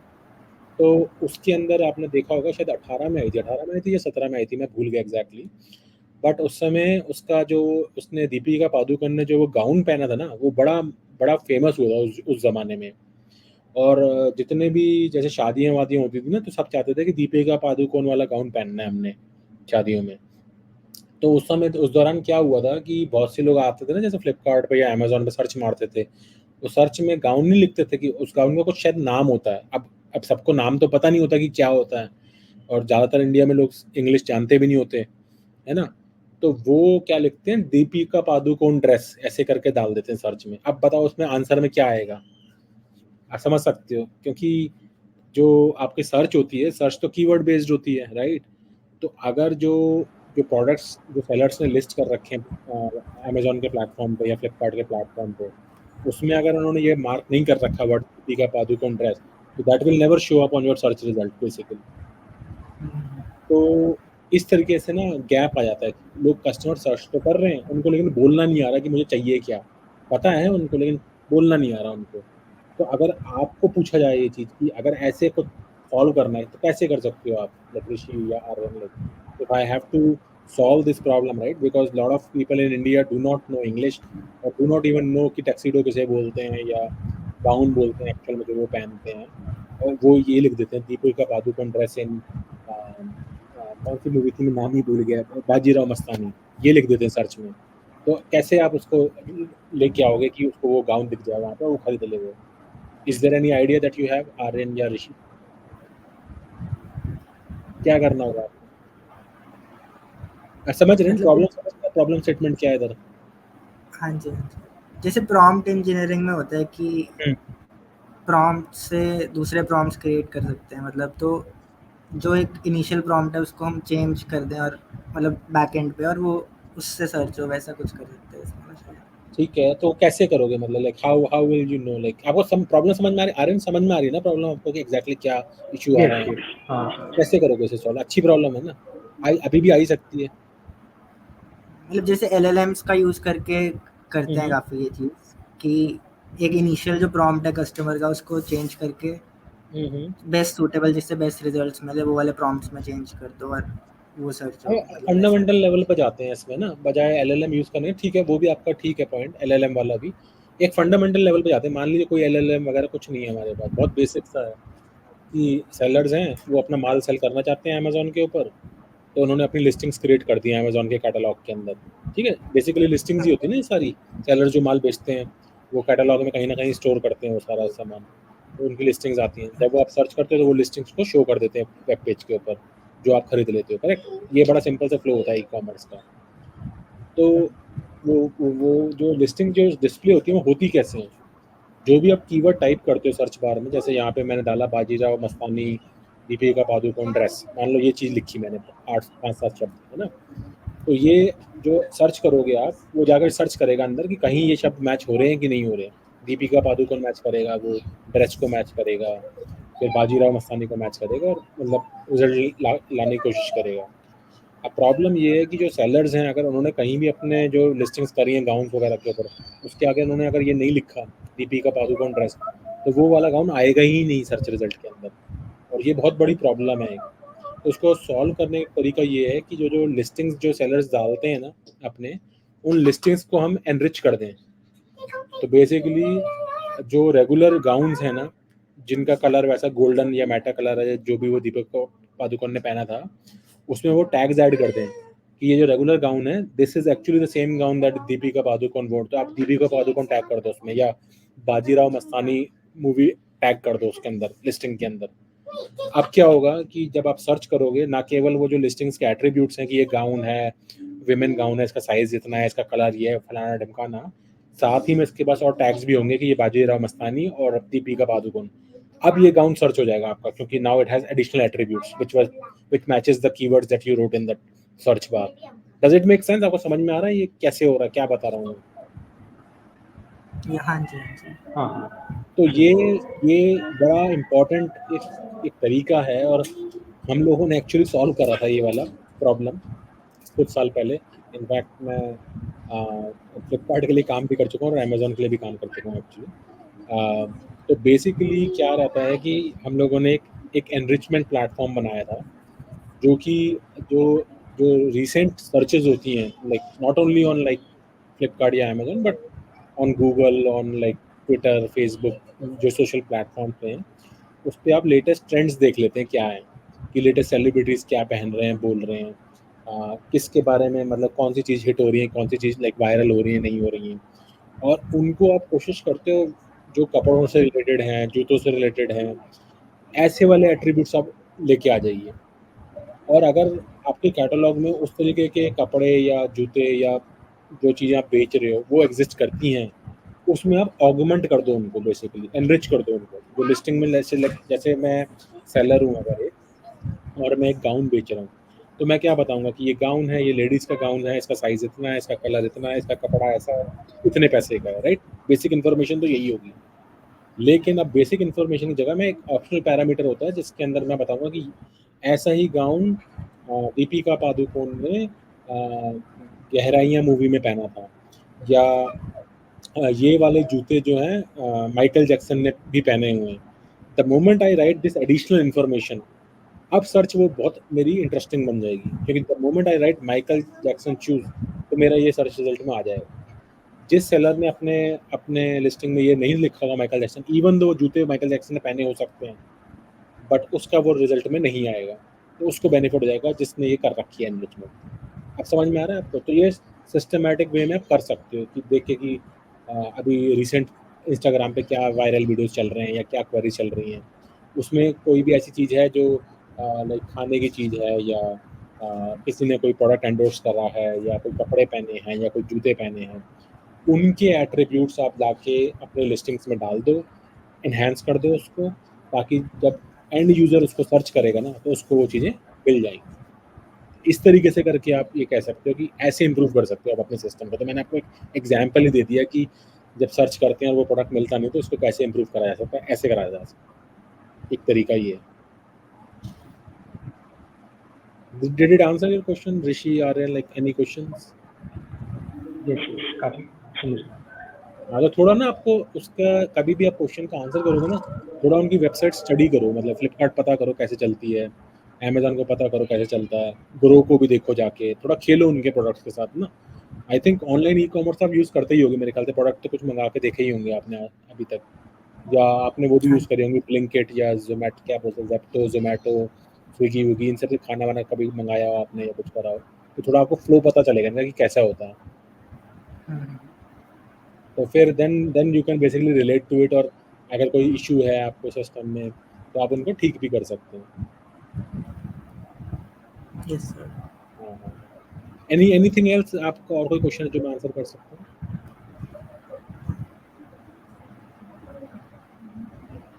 तो उसके अंदर आपने देखा होगा, शायद 18 में आई थी, 18 में आई थी या 17 में आई थी, मैं भूल गया एग्जैक्टली। बट उस समय उसका जो उसने दीपिका पादुकोण ने जो वो गाउन पहना था ना, वो बड़ा बड़ा फेमस हुआ था उस जमाने में। और जितने भी जैसे शादियां वादियां होती थी ना, तो सब चाहते थे कि दीपिका पादुकोण वाला गाउन पहनना है हमने शादियों में। तो उस समय उस दौरान क्या हुआ था कि बहुत से लोग आते थे ना, जैसे फ्लिपकार्ट पे या अमेजोन पे सर्च मारते थे, तो सर्च में गाउन नहीं लिखते थे कि उस गाउन का कुछ शायद नाम होता है। अब सबको नाम तो पता नहीं होता कि क्या होता है, और ज़्यादातर इंडिया में लोग इंग्लिश जानते भी नहीं होते, है ना। तो वो क्या लिखते हैं, दीपिका पादुकोण ड्रेस ऐसे करके डाल देते हैं सर्च में। अब बताओ उसमें आंसर में क्या आएगा, आप समझ सकते हो, क्योंकि जो आपकी सर्च होती है, सर्च तो कीवर्ड बेस्ड होती है, राइट। तो अगर जो जो प्रोडक्ट्स जो सेलर्स ने लिस्ट कर रखे हैं अमेजोन के प्लेटफॉर्म पे या फ्लिपकार्ट के प्लेटफॉर्म पे, उसमें अगर उन्होंने ये मार्क नहीं कर रखा वर्ड दीपिका पादुकोण ड्रेस, तो that will never show up on your search result basically. तो इस तरीके से ना गैप आ जाता है कि लोग कस्टमर सर्च तो कर रहे हैं उनको, लेकिन बोलना नहीं आ रहा कि मुझे चाहिए क्या। पता है उनको, लेकिन बोलना नहीं आ रहा उनको। तो अगर आपको पूछा जाए ये चीज़ कि अगर ऐसे कुछ सॉल्व करना है तो कैसे कर सकते हो आप, लाइक ऋषि या Aryan, like if I have to solve this problem, right? Because lot of people in India do not know English और do not even know कि टक्सीडो किसे बोलते हैं या गाउन बोलते हैं एक्चुअल में जो वो पहनते हैं। और वो ये लिख देते हैं दीपिका पादुकोण ड्रेस इन कौन सी मूवी थी, मैं नाम ही भूल गया, बाजीराव मस्तानी, ये लिख देते हैं सर्च में। तो कैसे आप उसको लेके आओगे कि उसको वो गाउन दिख जाए वहाँ पे, वो खरीद ले वो। Is there any idea that you have, Aryan या ऋषि, क्या करना होगा आपको? समझ रहे हैं मतलब प्रॉब्लम, प्रॉब्लम स्टेटमेंट क्या है इधर? हाँ जी, हाँ जी। जैसे प्रॉम्प्ट इंजीनियरिंग में होता है कि प्रॉम्प्ट से दूसरे प्रॉम्प्ट्स क्रिएट कर सकते हैं, मतलब तो जो एक इनिशियल प्रॉम्प्ट है उसको हम चेंज कर दें और मतलब बैक एंड पे, और वो उससे सर्च हो, वैसा कुछ कर सकते हैं इसमें शायद। ठीक है, तो कैसे करोगे, मतलब like how how will you know, like आपको सम प्रॉब्लम समझ में आ रही, आर्यन समझ में आ रही है ना प्रॉब्लम आपको कि एग्जैक्टली क्या इशू आ यस रहा है? यस, हाँ कैसे करोगे इसे सॉल्व? अच्छी प्रॉब्लम है ना, आई अभी भी आ ही सकती है। मतलब जैसे एलएलएम्स का यूज़ करके करते हैं हम्म काफ़ी ये चीज़, कि एक इनिशियल जो प्रॉम्प्ट है कस्टमर का उसको चेंज करके हम्म। बेस्ट सूटेबल जिससे बेस्ट रिजल्ट्स मिले वो वाले प्रॉम्प्ट्स में चेंज कर दो और वो सर्च हो, मतलब वैसा। फंडामेंटल लेवल पे जाते हैं इसमें ना, बजाय एलएलएम यूज करने के। ठीक है, वो भी आपका ठीक है पॉइंट, एलएलएम वाला भी एक फंडामेंटल लेवल पे जाते हैं। मान लीजिए कोई एलएलएम वगैरह कुछ नहीं है हमारे पास, बहुत बेसिक सा है कि सेलर्स हैं, वो अपना माल सेल करना चाहते हैं अमेजोन के ऊपर, तो उन्होंने अपनी लिस्टिंग्स क्रिएट कर दी हैं अमेजोन के कैटलॉग के अंदर। ठीक है, बेसिकली लिस्टिंग्स ही होती है ना ये सारी, सेलर्स जो माल बेचते हैं वो कैटलॉग में कहीं ना कहीं स्टोर करते हैं वो सारा सामान, तो उनकी लिस्टिंग्स आती हैं। जब वो आप सर्च करते हो तो वो लिस्टिंग्स को शो कर देते हैं वेब पेज के ऊपर, जो आप खरीद लेते हो, करेक्ट। ये बड़ा सिंपल सा फ्लो होता है ई कॉमर्स का। तो वो जो लिस्टिंग जो डिस्प्ले होती है वो होती कैसे हैं, जो भी आप कीवर्ड टाइप करते हो सर्च बार में, जैसे यहाँ पे मैंने डाला बाजीराव मस्तानी दीपिका पादुकोण ड्रेस, मान लो ये चीज़ लिखी मैंने, 8 5 7 शब्द, है ना। तो ये जो सर्च करोगे आप, वो जाकर सर्च करेगा अंदर कि कहीं ये शब्द मैच हो रहे हैं कि नहीं हो रहे हैं। दीपिका पादुकोण मैच करेगा, वो ड्रेस को मैच करेगा, फिर बाजीराव मस्तानी को मैच करेगा, और मतलब रिजल्ट लाने की कोशिश करेगा। अब प्रॉब्लम ये है कि जो सेलर्स हैं, अगर उन्होंने कहीं भी अपने जो लिस्टिंग्स करी हैं गाउन वगैरह के ऊपर, उसके आगे उन्होंने अगर ये नहीं लिखा दीपिका पादुकोण ड्रेस, तो वो वाला गाउन आएगा ही नहीं सर्च रिजल्ट के अंदर, और ये बहुत बड़ी प्रॉब्लम है। तो उसको सॉल्व करने का तरीका ये है कि जो जो लिस्टिंग्स जो सेलर्स डालते हैं ना अपने, उन लिस्टिंग्स को हम एनरिच कर दें। तो बेसिकली जो रेगुलर गाउन्स हैं ना, जिनका कलर वैसा गोल्डन या मेटा कलर है, जो भी वो दीपक पादुकोण ने पहना था, उसमें वो टैग्स ऐड कर दें कि ये जो रेगुलर गाउन है, this is actually the same gown that Deepika Padukone वोर। तो आप दीपिका पादुकोण टैग कर दो उसमें, या बाजीराव मस्तानी मूवी टैग कर दो उसके अंदर, लिस्टिंग के अंदर। अब क्या होगा कि जब आप सर्च करोगे, ना केवल वो जो लिस्टिंग्स के एट्रीब्यूट्स हैं कि ये गाउन है, विमेन गाउन है, इसका साइज इतना है, इसका कलर ये है, फलाना ढिमकाना, साथ ही में इसके पास और टैग्स भी होंगे कि ये बाजीराव मस्तानी और दीपिका पादुकोण। अब ये गाउन सर्च हो जाएगा आपका, क्योंकि now it has additional attributes which matches the keywords that you wrote in that search bar. Does it make sense? आपको समझ में आ रहा है ये कैसे हो रहा है, क्या बता रहा हूँ? हाँ जी, हाँ जी। हाँ हाँ तो ये बड़ा इम्पोर्टेंट एक तरीका है, और हम लोगों ने एक्चुअली सॉल्व करा था ये वाला प्रॉब्लम कुछ साल पहले। इनफैक्ट मैं फ्लिपकार्ट के लिए काम भी कर चुका हूँ और अमेजोन के लिए भी काम कर चुका हूँ एक्चुअली। तो बेसिकली क्या रहता है कि हम लोगों ने एक एनरिचमेंट प्लेटफॉर्म बनाया था, जो कि जो जो रिसेंट सर्चेज होती हैं, like not only on like Flipkart या Amazon, but on Google, on like Twitter, Facebook, जो सोशल प्लेटफॉर्म पे हैं, उस पर आप लेटेस्ट ट्रेंड्स देख लेते हैं क्या है, कि लेटेस्ट सेलिब्रिटीज़ क्या पहन रहे हैं, बोल रहे हैं, किसके बारे में, मतलब कौन सी चीज़ हिट हो रही है, कौन सी चीज़ लाइक वायरल हो रही है, नहीं हो रही है। और उनको आप कोशिश करते हो जो कपड़ों से रिलेटेड हैं, जूतों से रिलेटेड हैं, ऐसे वाले एट्रीब्यूट्स आप लेके आ जाइए। और अगर आपके कैटलॉग में उस तरीके के कपड़े या जूते या जो चीज़ें आप बेच रहे हो वो एग्जिस्ट करती हैं, उसमें आप ऑगमेंट कर दो उनको, बेसिकली एनरिच कर दो उनको। जो लिस्टिंग में जैसे मैं सेलर हूँ अगर एक, और मैं एक गाउन बेच रहा हूँ, तो मैं क्या बताऊंगा कि ये गाउन है, ये लेडीज़ का गाउन है, इसका साइज़ इतना है, इसका कलर इतना है, इसका कपड़ा ऐसा है, इतने पैसे का है, राइट। बेसिक इन्फॉर्मेशन तो यही होगी। लेकिन अब बेसिक इन्फॉर्मेशन की जगह में एक ऑप्शनल पैरामीटर होता है जिसके अंदर मैं बताऊंगा कि ऐसा ही गाउन दीपिका पादुकोण ने गहराइयाँ मूवी में पहना था, या ये वाले जूते जो हैं माइकल जैक्सन ने भी पहने हुए हैं। The moment I right this additional information, अब सर्च वो बहुत मेरी इंटरेस्टिंग बन जाएगी, क्योंकि the moment I right Michael Jackson shoes, तो मेरा ये सर्च रिजल्ट में आ जाएगा। जिस सेलर ने अपने अपने लिस्टिंग में ये नहीं लिखा होगा माइकल जैक्सन, इवन दो जूते माइकल जैक्सन ने पहने हो सकते हैं, बट उसका वो रिजल्ट में नहीं आएगा, तो उसको बेनिफिट हो जाएगा जिसने ये कर रखी है एनरिचमेंट। अब समझ में आ रहा है आपको? तो ये सिस्टमैटिक वे में आप कर सकते हो कि देखे कि अभी रिसेंट इंस्टाग्राम पे क्या वायरल वीडियोस चल रहे हैं या क्या क्वेरी चल रही हैं, उसमें कोई भी ऐसी चीज़ है जो लाइक खाने की चीज़ है, या किसी ने कोई प्रोडक्ट एंडोर्स करा है, या कोई कपड़े पहने हैं, या कोई जूते पहने हैं, उनके एट्रीब्यूट्स आप लाके अपने लिस्टिंग्स में डाल दो, इन्हेंस कर दो उसको, ताकि जब एंड यूज़र उसको सर्च करेगा ना, तो उसको वो चीज़ें मिल जाएंगी। इस तरीके से करके आप ये कह सकते हो कि ऐसे इम्प्रूव कर सकते हो आप अपने सिस्टम को। तो मैंने आपको एक एग्जाम्पल ही दे दिया कि जब सर्च करते हैं और वो प्रोडक्ट मिलता नहीं, तो उसको कैसे इम्प्रूव कराया जा सकता है, ऐसे कराया जा सकता है। एक तरीका ये है। Did it answer your question, Rishi, Aryan? Like any questions? Yes काफी समझ गया। हाँ, तो थोड़ा ना आपको उसका, कभी भी आप क्वेश्चन का आंसर करोगे ना, थोड़ा उनकी वेबसाइट स्टडी करो, मतलब फ्लिपकार्ट पता करो कैसे चलती है, अमेजोन को पता करो कैसे चलता है, ग्रो को भी देखो जाके, थोड़ा खेलो उनके प्रोडक्ट्स के साथ ना। I think online e commerce आप यूज़ करते ही होगे मेरे ख्याल से, प्रोडक्ट तो कुछ मंगा के देखे ही होंगे आपने अभी तक, या आपने वो भी हाँ यूज़ करी होंगी ब्लिंकिट या जोमेटो, क्या बोलते हैं, जेप्टो, जोमेटो, स्विगी विगी, इन सब से खाना वाना कभी मंगाया हो आपने या कुछ करा हो, तो थोड़ा आपको फ्लो पता चलेगा ना कि कैसा होता है। हम्म, तो फिर then you can basically relate to it, और अगर कोई इशू है आपको सिस्टम में तो आप उनको ठीक भी कर सकते हैं। Yes sir. हाँ हाँ। एनीथिंग एल्स आपका और कोई क्वेश्चन है जो मैं आंसर कर सकता हूँ?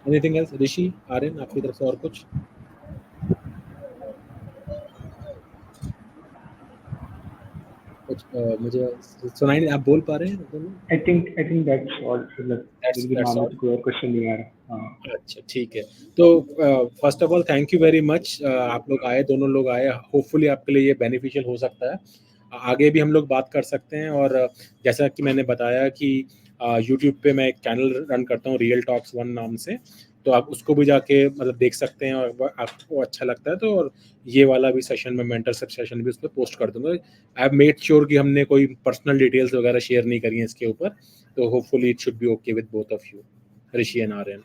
Anything else? ऋषि, आर्यन, आपकी तरफ से और कुछ? कुछ मुझे सुनाई नहीं, आप बोल पा रहे हैं दोनों? I think that's all. मतलब मेरे दिमाग दैट्स में ऑल। तो कोई और क्वेश्चन नहीं आ रहा। हाँ अच्छा, ठीक है। तो first of all thank you very much, आप लोग आए, दोनों लोग आए, होपफुली आपके लिए ये बेनिफिशियल हो सकता है। आगे भी हम लोग बात कर सकते हैं, और जैसा कि मैंने बताया कि यूट्यूब पे मैं एक चैनल रन करता हूँ रियल टॉक्स 1 नाम से, तो आप उसको भी जाके मतलब देख सकते हैं, और आपको अच्छा लगता है तो, और ये वाला भी सेशन में, मेंटरशिप सेशन भी उस पर पोस्ट कर दूंगा। आई हैव मेड श्योर कि हमने कोई पर्सनल डिटेल्स वगैरह शेयर नहीं करी हैं इसके ऊपर, तो hopefully it should be okay with both of you, Rishi and Aryan.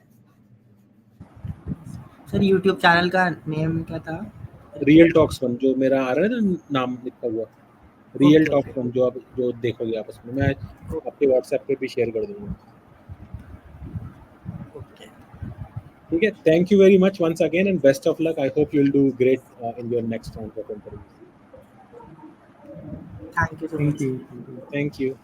Sir YouTube channel का नेम क्या था? रियल टॉक्स 1 जो मेरा आ रहा है ना नाम लिखा हुआ, रियल ओके टॉक्स ओके 1, जो आप जो देखोगे आप उसमें, मैं आपके व्हाट्सएप पे भी शेयर कर दूंगा। ओके। ठीक है, thank you very much once again and best of luck, I hope you will do great in your next round of interview. Thank you so thank much. You. Thank you.